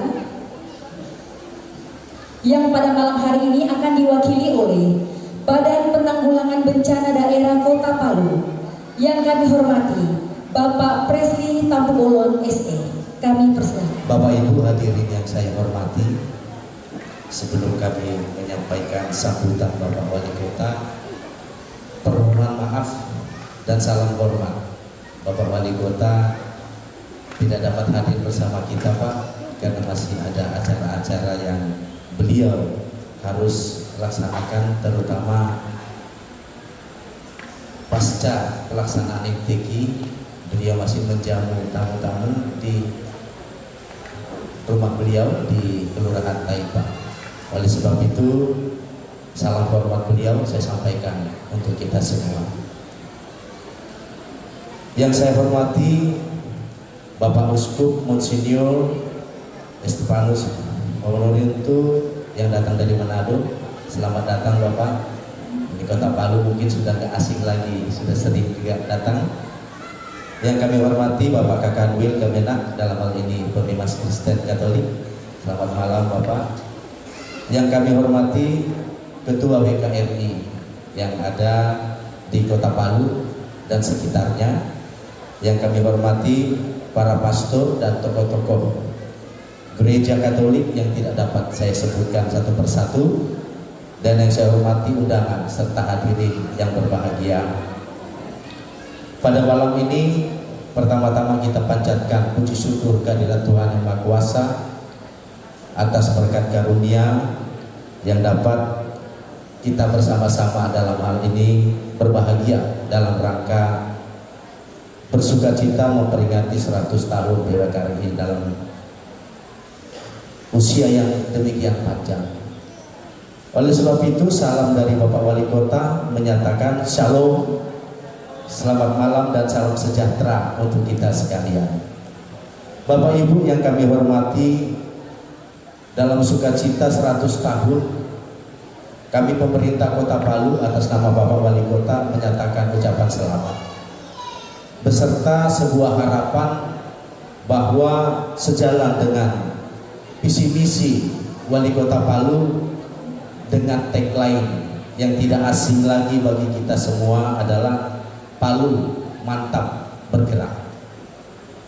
yang pada malam hari ini akan diwakili oleh Badan Penanggulangan Bencana Daerah Kota Palu yang kami hormati Bapak Presli Tampu Bolon SE. Kami persilakan. Bapak Ibu hadirin yang saya hormati, sebelum kami menyampaikan sambutan Bapak Wali Kota, permohonan maaf dan salam hormat. Bapak Wali Kota tidak dapat hadir bersama kita, Pak, karena masih ada acara-acara yang beliau harus laksanakan, terutama pasca pelaksanaan MTQ. Beliau masih menjamu tamu-tamu di rumah beliau di Kelurahan Taipa. Oleh sebab itu, salam hormat beliau saya sampaikan untuk kita semua. Yang saya hormati Bapak Uskup Monsinyur Estefanus Maulonito yang datang dari Manado. Selamat datang Bapak. Di Kota Palu mungkin sudah gak asing lagi, sudah sering juga datang. Yang kami hormati Bapak Kakanwil Kemenak, dalam hal ini Pemimas Kristen Katolik. Selamat malam Bapak. Yang kami hormati Ketua WKRI yang ada di Kota Palu dan sekitarnya. Yang kami hormati para pastor dan tokoh-tokoh gereja Katolik yang tidak dapat saya sebutkan satu persatu. Dan yang saya hormati undangan serta hadirin yang berbahagia. Pada malam ini pertama-tama kita panjatkan puji syukur kehadirat Tuhan Yang Maha Kuasa atas berkat karunia yang dapat kita bersama-sama dalam hal ini berbahagia dalam rangka bersukacita memperingati 100 tahun BWKRI dalam usia yang demikian panjang. Oleh sebab itu, salam dari Bapak Wali Kota menyatakan Shalom, selamat malam dan salam sejahtera untuk kita sekalian. Bapak Ibu yang kami hormati, dalam sukacita 100 tahun kami pemerintah Kota Palu atas nama Bapak Wali Kota menyatakan ucapan selamat beserta sebuah harapan bahwa sejalan dengan visi misi Wali Kota Palu dengan tagline yang tidak asing lagi bagi kita semua adalah Palu Mantap Bergerak.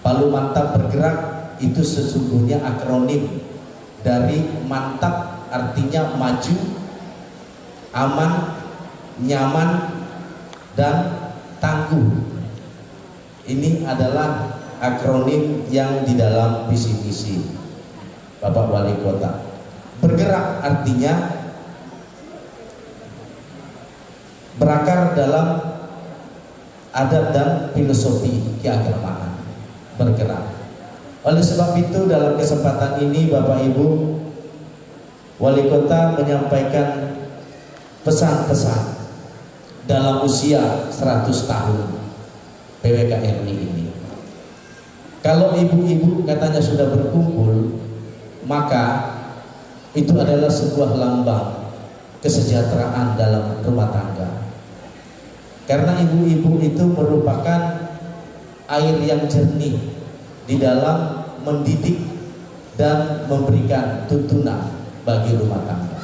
Palu Mantap Bergerak itu sesungguhnya akronim dari mantap, artinya maju, aman, nyaman, dan tangguh. Ini adalah akronim yang di dalam visi misi Bapak Wali Kota. Bergerak artinya berakar dalam adat dan filosofi keagamaan. Bergerak. Oleh sebab itu dalam kesempatan ini Bapak Ibu Wali Kota menyampaikan pesan-pesan dalam usia 100 tahun BWKRI ini. Kalau ibu-ibu katanya sudah berkumpul, maka itu adalah sebuah lambang kesejahteraan dalam rumah tangga. Karena ibu-ibu itu merupakan air yang jernih di dalam mendidik dan memberikan tuntunan bagi rumah tangga.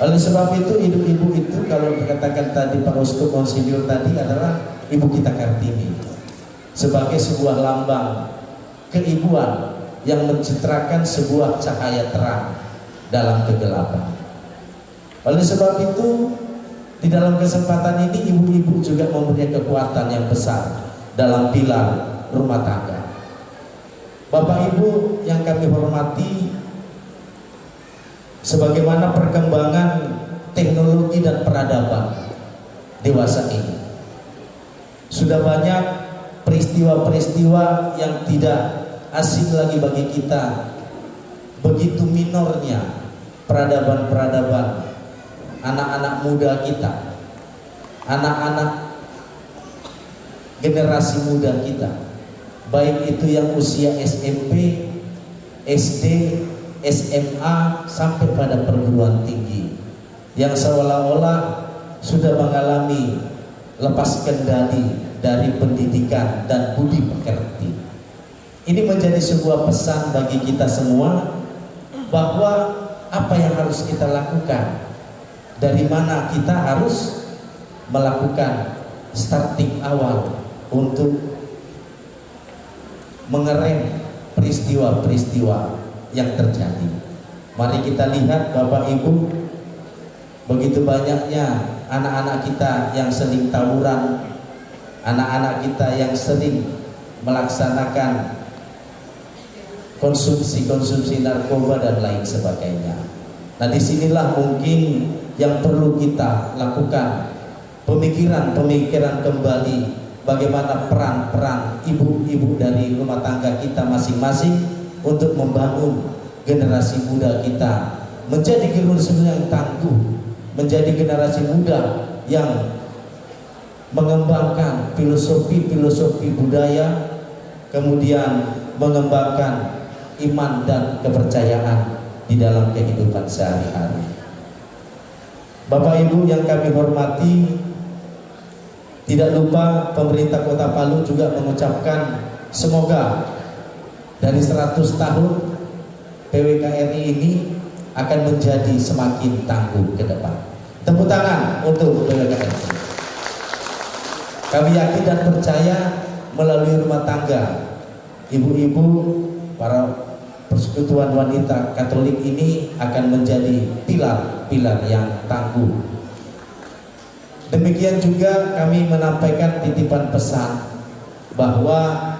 Oleh sebab itu ibu-ibu itu kalau dikatakan tadi Pak Uskup Monsinyur tadi adalah Ibu kita Kartini sebagai sebuah lambang keibuan yang mencitrakan sebuah cahaya terang dalam kegelapan. Oleh sebab itu di dalam kesempatan ini ibu-ibu juga memberi kekuatan yang besar dalam pilar rumah tangga. Bapak Ibu yang kami hormati, sebagaimana perkembangan teknologi dan peradaban dewasa ini, sudah banyak peristiwa-peristiwa yang tidak asing lagi bagi kita. Begitu minornya peradaban-peradaban anak-anak muda kita, anak-anak generasi muda kita, baik itu yang usia SMP, SD, SMA sampai pada perguruan tinggi, yang seolah-olah sudah mengalami lepas kendali dari pendidikan dan budi pekerti. Ini menjadi sebuah pesan bagi kita semua bahwa apa yang harus kita lakukan, dari mana kita harus melakukan starting awal untuk mengerem peristiwa-peristiwa yang terjadi. Mari kita lihat Bapak Ibu, begitu banyaknya anak-anak kita yang sering tawuran, anak-anak kita yang sering melaksanakan konsumsi narkoba dan lain sebagainya. Nah, disinilah mungkin yang perlu kita lakukan pemikiran kembali, bagaimana peran ibu-ibu dari rumah tangga kita masing-masing untuk membangun generasi muda kita menjadi generasi yang tangguh, menjadi generasi muda yang mengembangkan filosofi budaya, kemudian mengembangkan iman dan kepercayaan di dalam kehidupan sehari-hari. Bapak Ibu yang kami hormati, tidak lupa pemerintah Kota Palu juga mengucapkan semoga dari 100 tahun PWKRI ini akan menjadi semakin tangguh ke depan. Tepuk tangan untuk PWKRI. Kami yakin dan percaya melalui rumah tangga ibu-ibu, para persekutuan wanita Katolik ini akan menjadi pilar-pilar yang tangguh. Demikian juga kami menyampaikan titipan pesan bahwa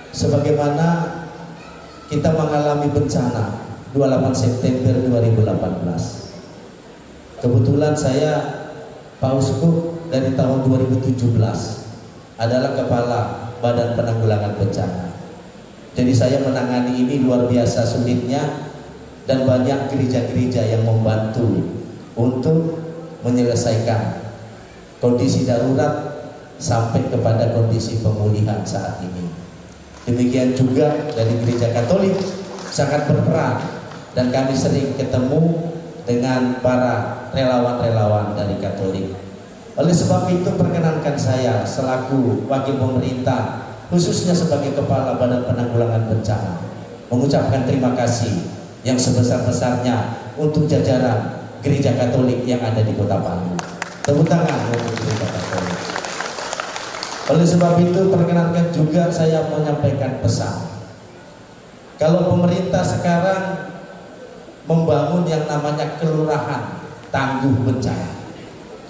sebagaimana kita mengalami bencana 28 September 2018. Kebetulan saya Pak Uskup dari tahun 2017 adalah Kepala Badan Penanggulangan Bencana. Jadi saya menangani ini luar biasa sulitnya, dan banyak gereja-gereja yang membantu untuk menyelesaikan kondisi darurat sampai kepada kondisi pemulihan saat ini. Demikian juga dari gereja Katolik sangat berperan, dan kami sering ketemu dengan para relawan-relawan dari Katolik. Oleh sebab itu perkenankan saya selaku wakil pemerintah, khususnya sebagai Kepala Badan Penanggulangan Bencana, mengucapkan terima kasih yang sebesar-besarnya untuk jajaran gereja Katolik yang ada di Kota Palu. Tepuk tangan untuk gereja Katolik. Oleh sebab itu perkenankan juga saya menyampaikan pesan. Kalau pemerintah sekarang membangun yang namanya kelurahan tangguh bencana,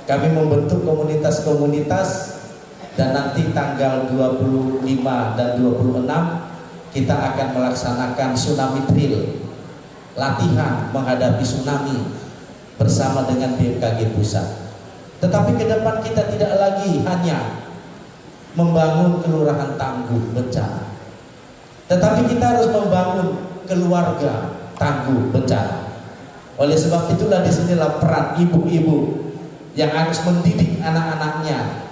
kami membentuk komunitas-komunitas, dan nanti tanggal 25 dan 26 kita akan melaksanakan tsunami drill, latihan menghadapi tsunami bersama dengan BMKG Pusat. Tetapi ke depan kita tidak lagi hanya membangun kelurahan tangguh bencana, tetapi kita harus membangun keluarga tangguh bencana. Oleh sebab itulah disinilah peran ibu-ibu yang harus mendidik anak-anaknya,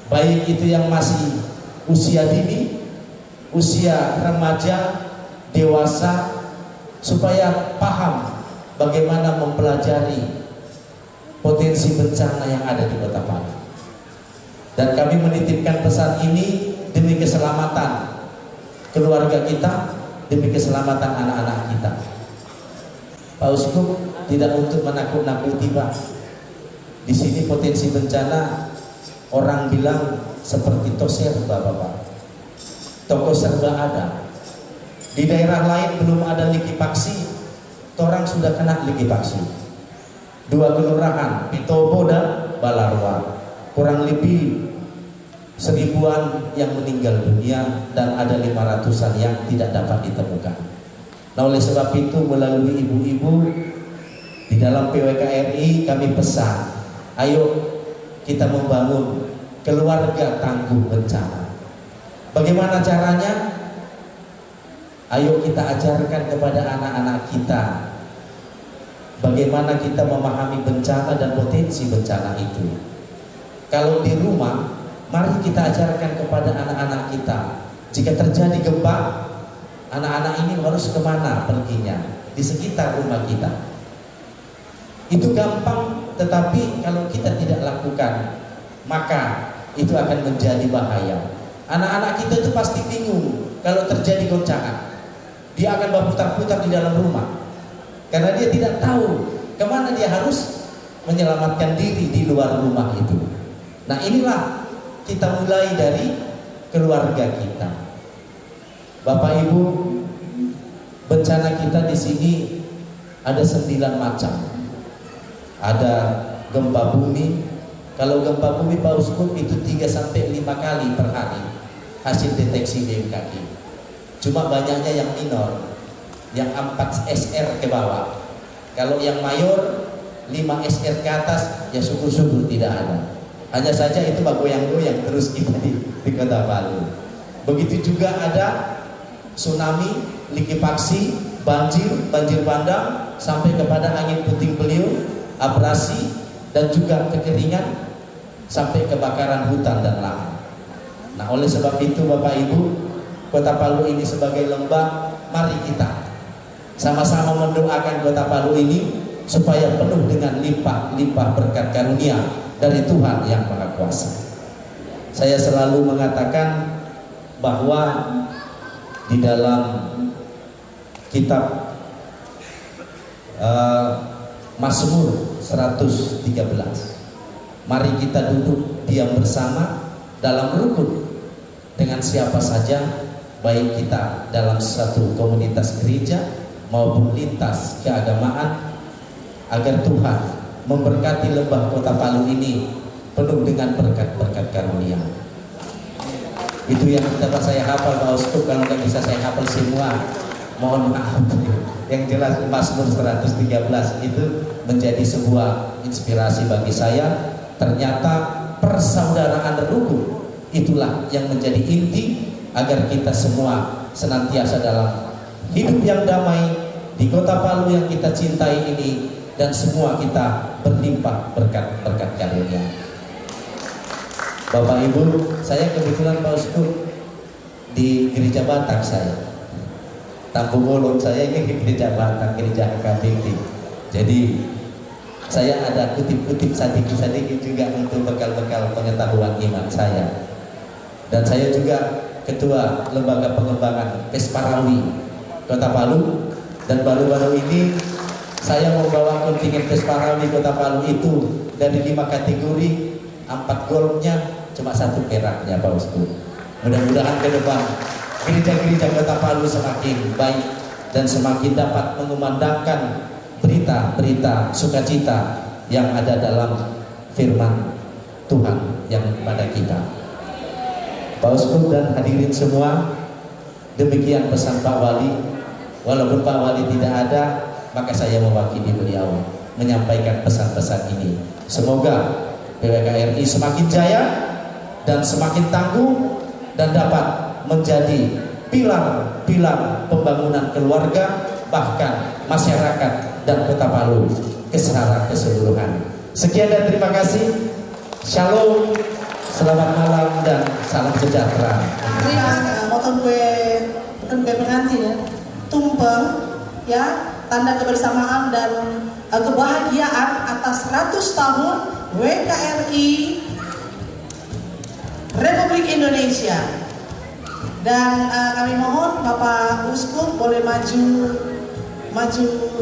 baik itu yang masih usia dini, usia remaja, dewasa, supaya paham bagaimana mempelajari potensi bencana yang ada di Kota Palu. Dan kami menitipkan pesan ini demi keselamatan keluarga kita, demi keselamatan anak-anak kita. Pak Uskup tidak untuk menakut-nakuti, Pak. Di sini potensi bencana orang bilang seperti toser, Bapak. Toko serba ada. Di daerah lain belum ada likuifaksi, orang sudah kena likuifaksi. 2 kelurahan, Pitobo dan Balarwa, kurang lebih 1000-an yang meninggal dunia dan ada 500-an yang tidak dapat ditemukan. Nah, oleh sebab itu melalui ibu-ibu di dalam PWKRI kami pesan, ayo kita membangun keluarga tangguh bencana. Bagaimana caranya? Ayo kita ajarkan kepada anak-anak kita bagaimana kita memahami bencana dan potensi bencana itu. Kalau di rumah, mari kita ajarkan kepada anak-anak kita, jika terjadi gempa, anak-anak ini harus kemana perginya di sekitar rumah kita. Itu gampang, tetapi kalau kita tidak lakukan, maka itu akan menjadi bahaya. Anak-anak kita itu pasti bingung kalau terjadi goncangan. Dia akan berputar-putar di dalam rumah, karena dia tidak tahu kemana dia harus menyelamatkan diri di luar rumah itu. Nah, inilah kita mulai dari keluarga kita. Bapak Ibu, bencana kita di sini ada 9 macam. Ada gempa bumi. Kalau gempa bumi Pak Uskup itu 3-5 kali per hari hasil deteksi BMKG. Cuma banyaknya yang minor, yang 4 SR ke bawah. Kalau yang mayor 5 SR ke atas, ya syukur-syukur tidak ada. Hanya saja itu goyang-goyang terus kita di Kota Palu. Begitu juga ada tsunami, likuifaksi, banjir bandang, sampai kepada angin puting beliung, abrasi, dan juga kekeringan, sampai kebakaran hutan dan lahan. Nah, oleh sebab itu Bapak Ibu, Kota Palu ini sebagai lembah, mari kita sama-sama mendoakan Kota Palu ini supaya penuh dengan limpah-limpah berkat karunia dari Tuhan Yang Maha Kuasa. Saya selalu mengatakan bahwa di dalam kitab Mazmur 113, mari kita duduk diam bersama dalam rukun dengan siapa saja, baik kita dalam satu komunitas gereja maupun lintas keagamaan, agar Tuhan memberkati lembah Kota Palu ini penuh dengan berkat-berkat karunia. Itu yang dapat saya hafal Pak Uskup. Kalau nggak bisa saya hafal semua, mohon maaf. Yang jelas Mazmur 113 itu menjadi sebuah inspirasi bagi saya. Ternyata persaudaraan rukun itulah yang menjadi inti agar kita semua senantiasa dalam hidup yang damai di Kota Palu yang kita cintai ini, dan semua kita berlimpah berkat-berkat karunia. Bapak Ibu, saya kebetulan Pak Uskup di Gereja Batak saya. Tampung Golong saya ini di Gereja Batak, Gereja HKBP. Jadi saya ada kutip-kutip sedikit-sedikit juga untuk bekal-bekal pengetahuan iman saya. Dan saya juga Ketua Lembaga Pengembangan Pesparawi Kota Palu. Dan baru-baru ini saya membawa kontingen Pesparawi Kota Palu itu dari 5 kategori, 4 goldnya, cuma 1 peraknya Pak Uskup. Mudah-mudahan ke depan gereja-gereja Kota Palu semakin baik dan semakin dapat mengumandangkan berita-berita sukacita yang ada dalam firman Tuhan yang pada kita. Pak Uskup dan hadirin semua, demikian pesan Pak Wali. Walaupun Pak Wali tidak ada, maka saya mewakili beliau menyampaikan pesan-pesan ini. Semoga PWKRI semakin jaya dan semakin tangguh dan dapat menjadi pilar-pilar pembangunan keluarga, bahkan masyarakat dan Kota Palu secara keseluruhan. Sekian dan terima kasih. Shalom, selamat malam dan salam sejahtera. Bukan kue pengantin ya, tumpeng ya, tanda kebersamaan dan kebahagiaan atas 100 tahun WKRI Republik Indonesia. Dan kami mohon Bapak Uskup boleh maju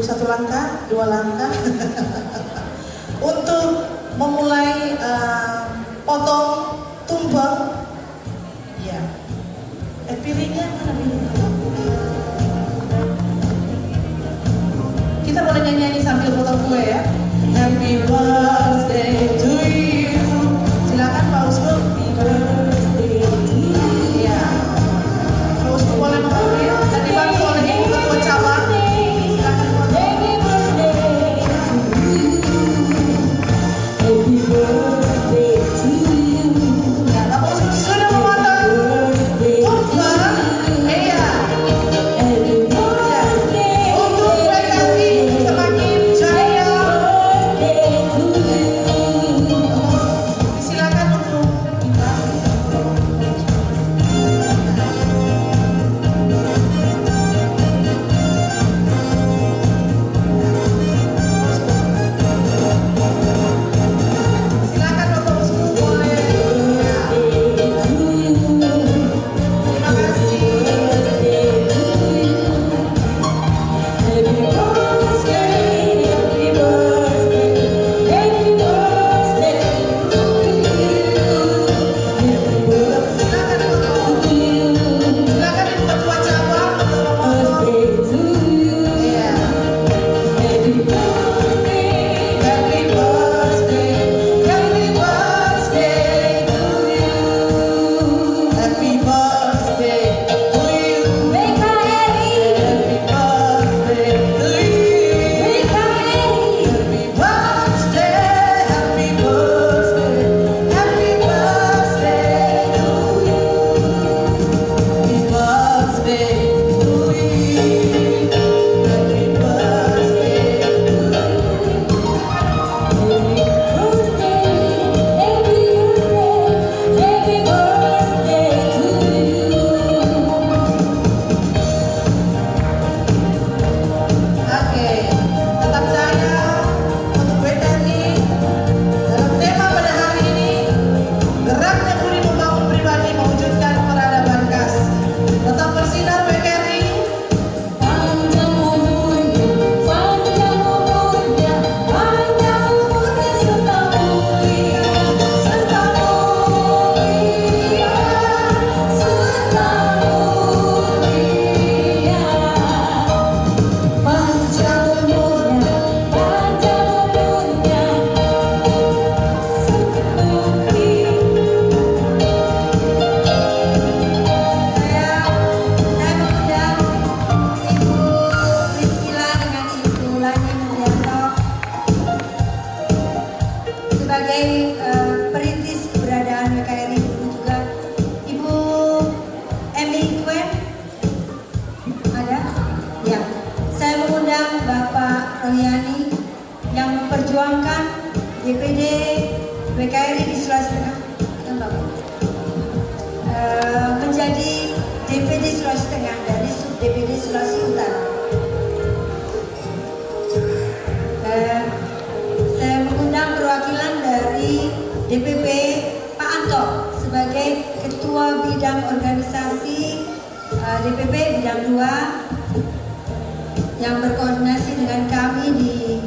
1 langkah, 2 langkah untuk memulai potong tumpeng. Ya, piringnya mana piringnya? Kita boleh nyanyi sambil potong kue ya. Happy birthday to you. Silakan Pak Uskup. Happy birthday to you. Ya, Pak Uskup boleh mengambil dan dibantu oleh Ibu Ketua Cabang. Silakan potong. Happy birthday to you. Happy birthday to you. Ya, Pak Uskup sudah memotong tumpeng. Iya. Untuk WKRI semakin jaya. Sulawesi Tengah dari Sub DPD Sulawesi Utara. Saya mengundang perwakilan dari DPP Pak Anto sebagai Ketua Bidang Organisasi DPP Bidang 2 yang berkoordinasi dengan kami di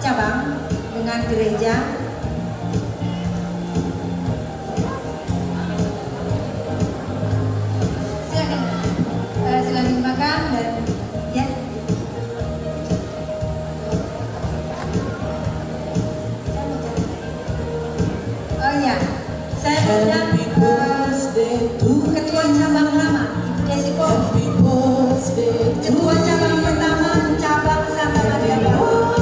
cabang dengan gereja. Silakan dimakan dan ya. Oh ya, saya undang Ketua Cabang Lama, Ibu Desi Poli. Ketua Cabang Pertama, Cabang Santa Maria Baru.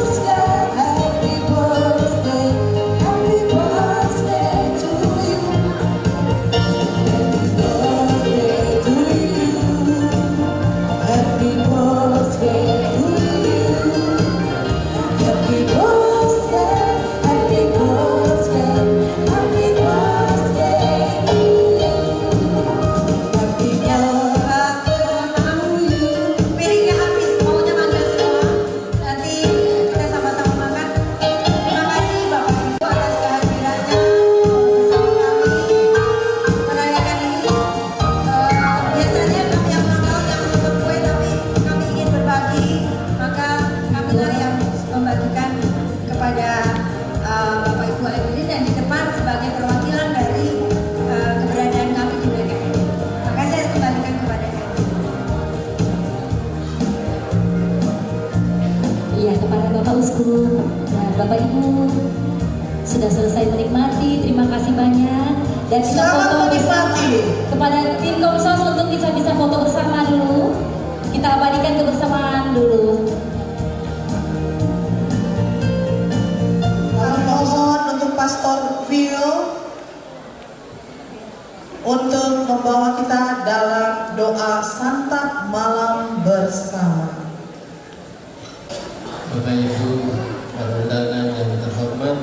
Bapak Ibu sudah selesai menikmati, terima kasih banyak dan kita foto bersama. Kepada tim Komsos untuk bisa foto bersama dulu, kita abadikan kebersamaan dulu. Kami mohon untuk Pastor Phil untuk membawa kita dalam doa santap malam bersama. Bapak Ibu, para undangan yang terhormat,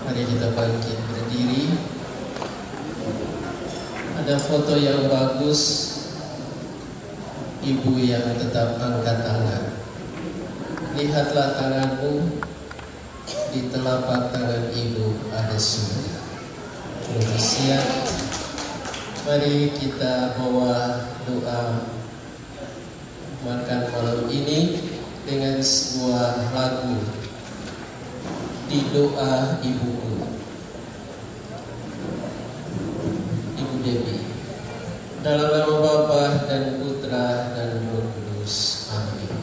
mari kita bangkit berdiri. Ada foto yang bagus, ibu yang tetap angkat tangan. Lihatlah tanganmu, di telapak tangan ibu ada surga. Demikian, mari kita bawa doa makan malam ini dengan sebuah lagu, Di Doa Ibuku, Ibu Dewi. Dalam nama Bapa dan Putra dan Roh Kudus. Amin.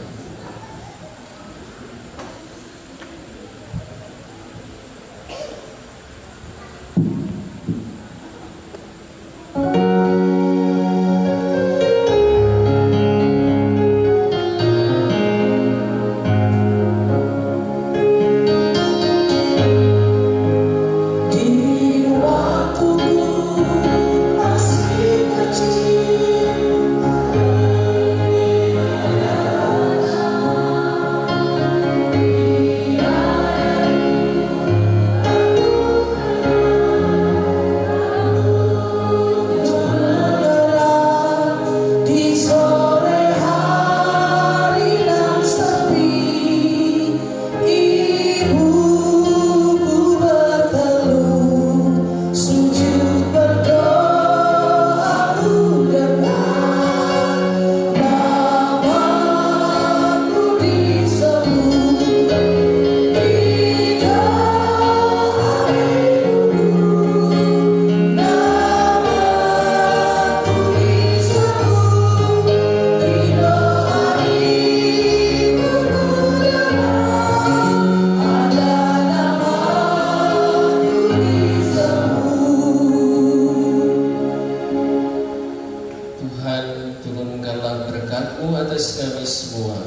atas kami semua,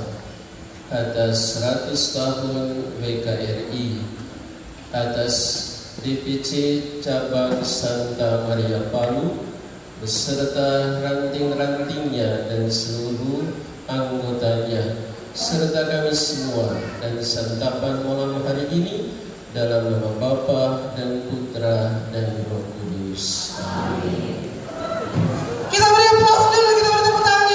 atas 100 tahun WKRI, atas DPC Cabang Santa Maria Palu, beserta ranting-rantingnya dan seluruh anggotanya, serta kami semua, dan santapan malam hari ini dalam nama Bapa dan Putra dan Roh Kudus. Amin. Kita beri aplaus dulu, kita beri tepuk tangan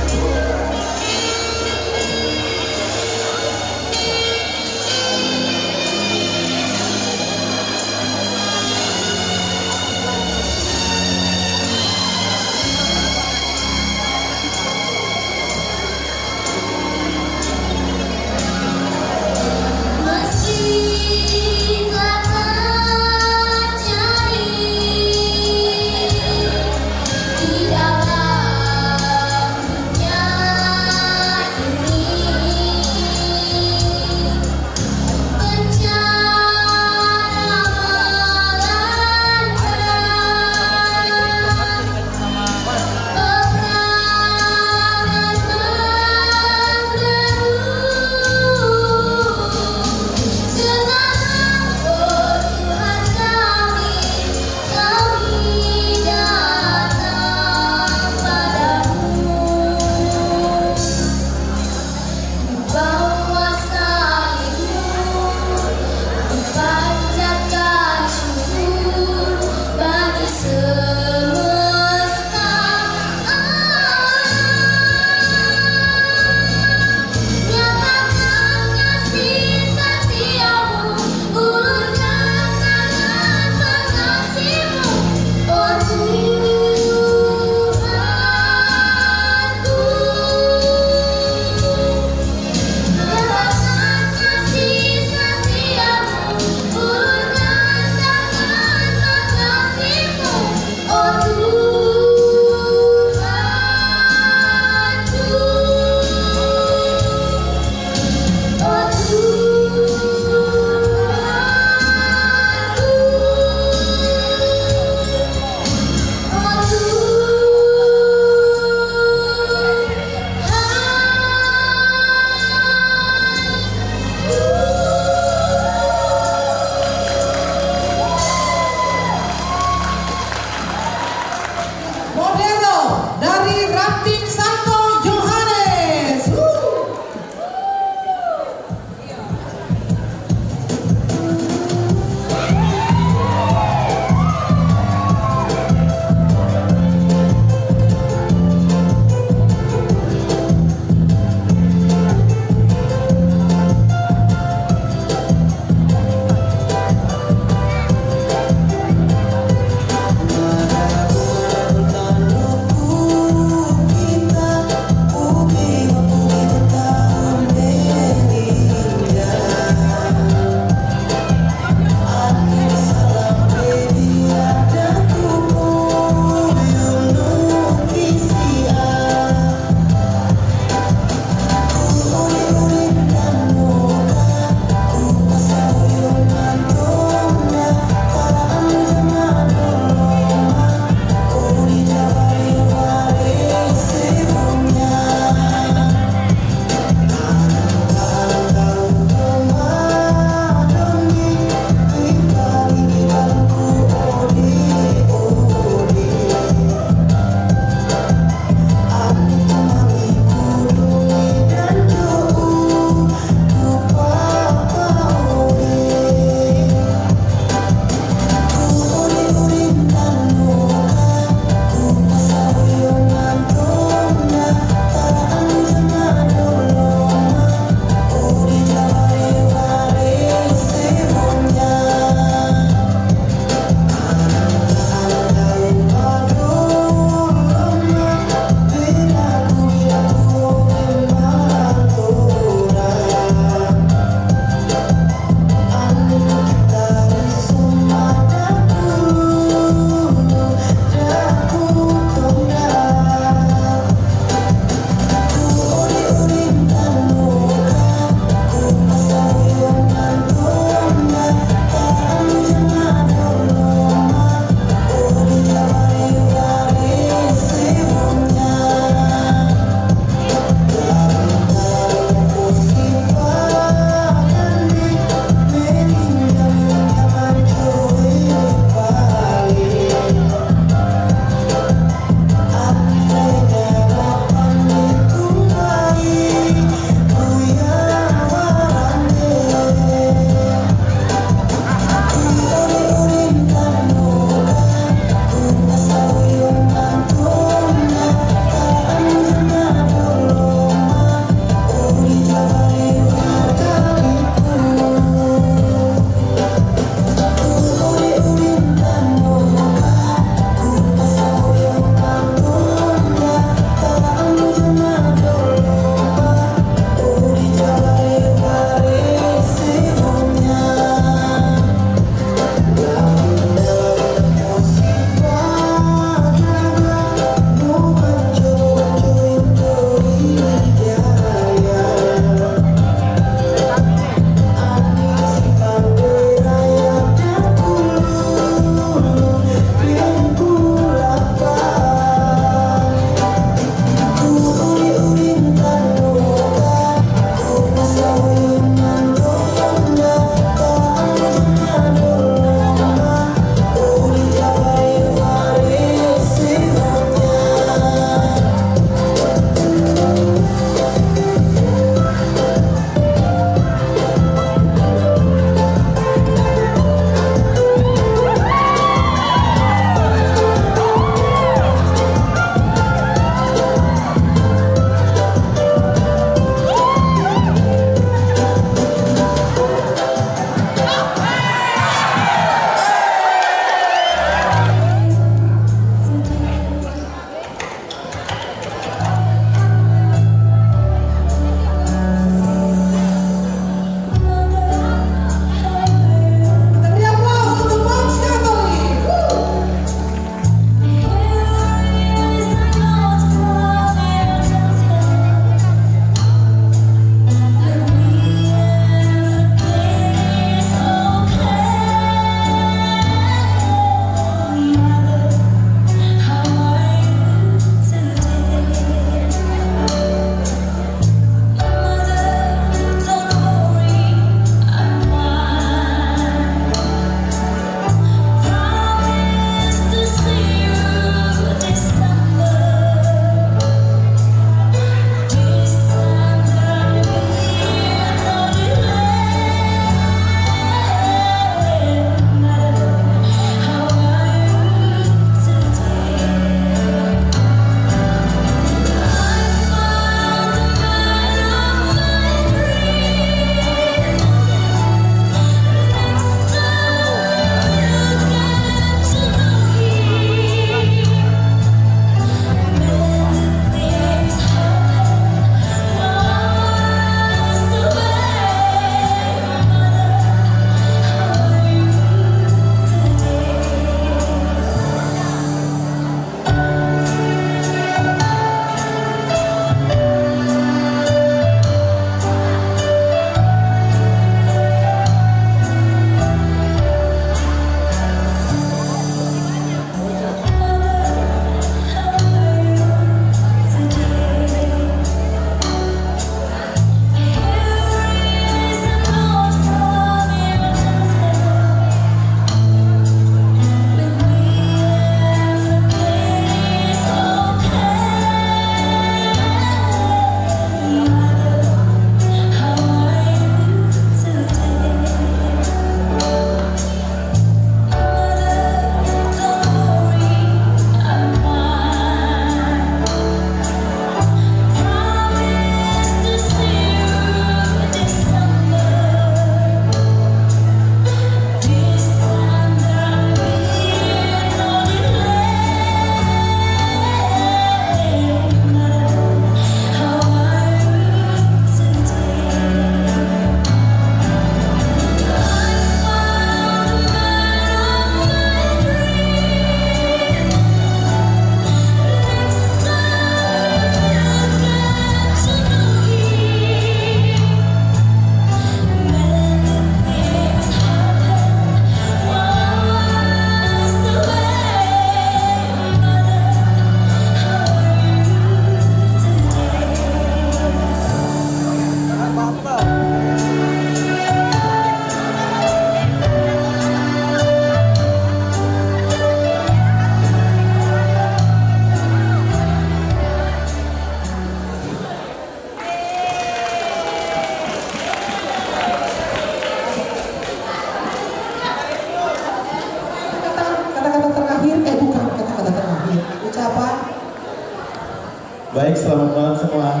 Baik, selamat malam semua.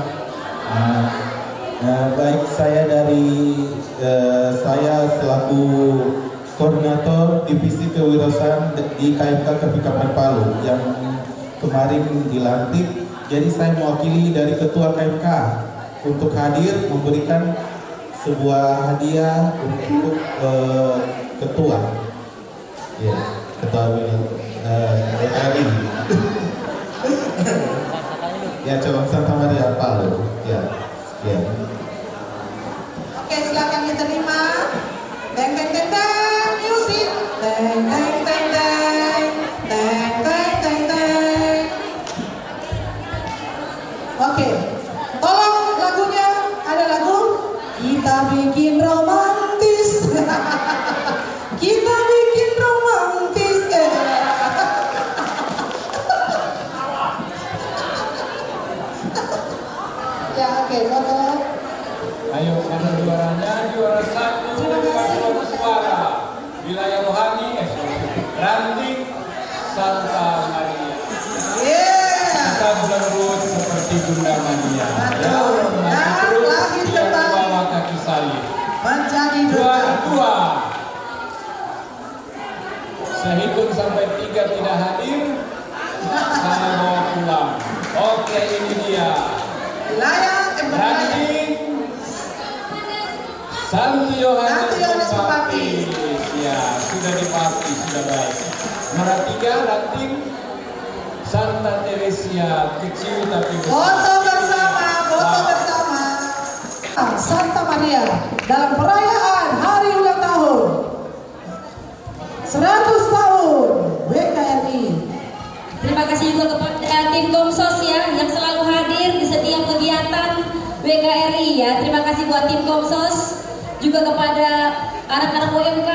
Baik, saya selaku koordinator divisi kewirausahaan di KMK Kabupaten Palu yang kemarin dilantik. Jadi saya mewakili dari Ketua KMK untuk hadir memberikan sebuah hadiah untuk Ketua. Ya, Ketua RI. Ya, Cabang Santa Maria Palu. Ya. Oke, silakan diterima. Teng teng teng teng, music. Teng teng teng teng, teng teng teng teng. Oke, tolong lagunya, ada lagu Kita Bikin Romantis. Kita bikin romantis. Ya, oke, foto. Ayo, mana juaranya? Juara 1 paduan suara wilayah rohani Ranting Santa Maria. Kita berlembut seperti Bunda Maria. Betul. Dan lahir dia kembali membawa kaki salib. menjadi Dua. Saya hitung sampai 3 tidak hadir. Saya bawa pulang. Oke, ini dia. wilayah Ranting Santo Yohanes Pembaptis. Ya, sudah dipaptis, sudah baik. Nomor 3, Ranting Santa Teresia, kecil tapi besar. foto bersama. Santa Maria dalam perayaan hari ulang tahun 100 tahun WKRI. Terima kasih juga kepada tim Komsos ya yang selalu hadir di setiap kegiatan WKRI ya. Terima kasih buat tim Komsos, juga kepada anak-anak UMK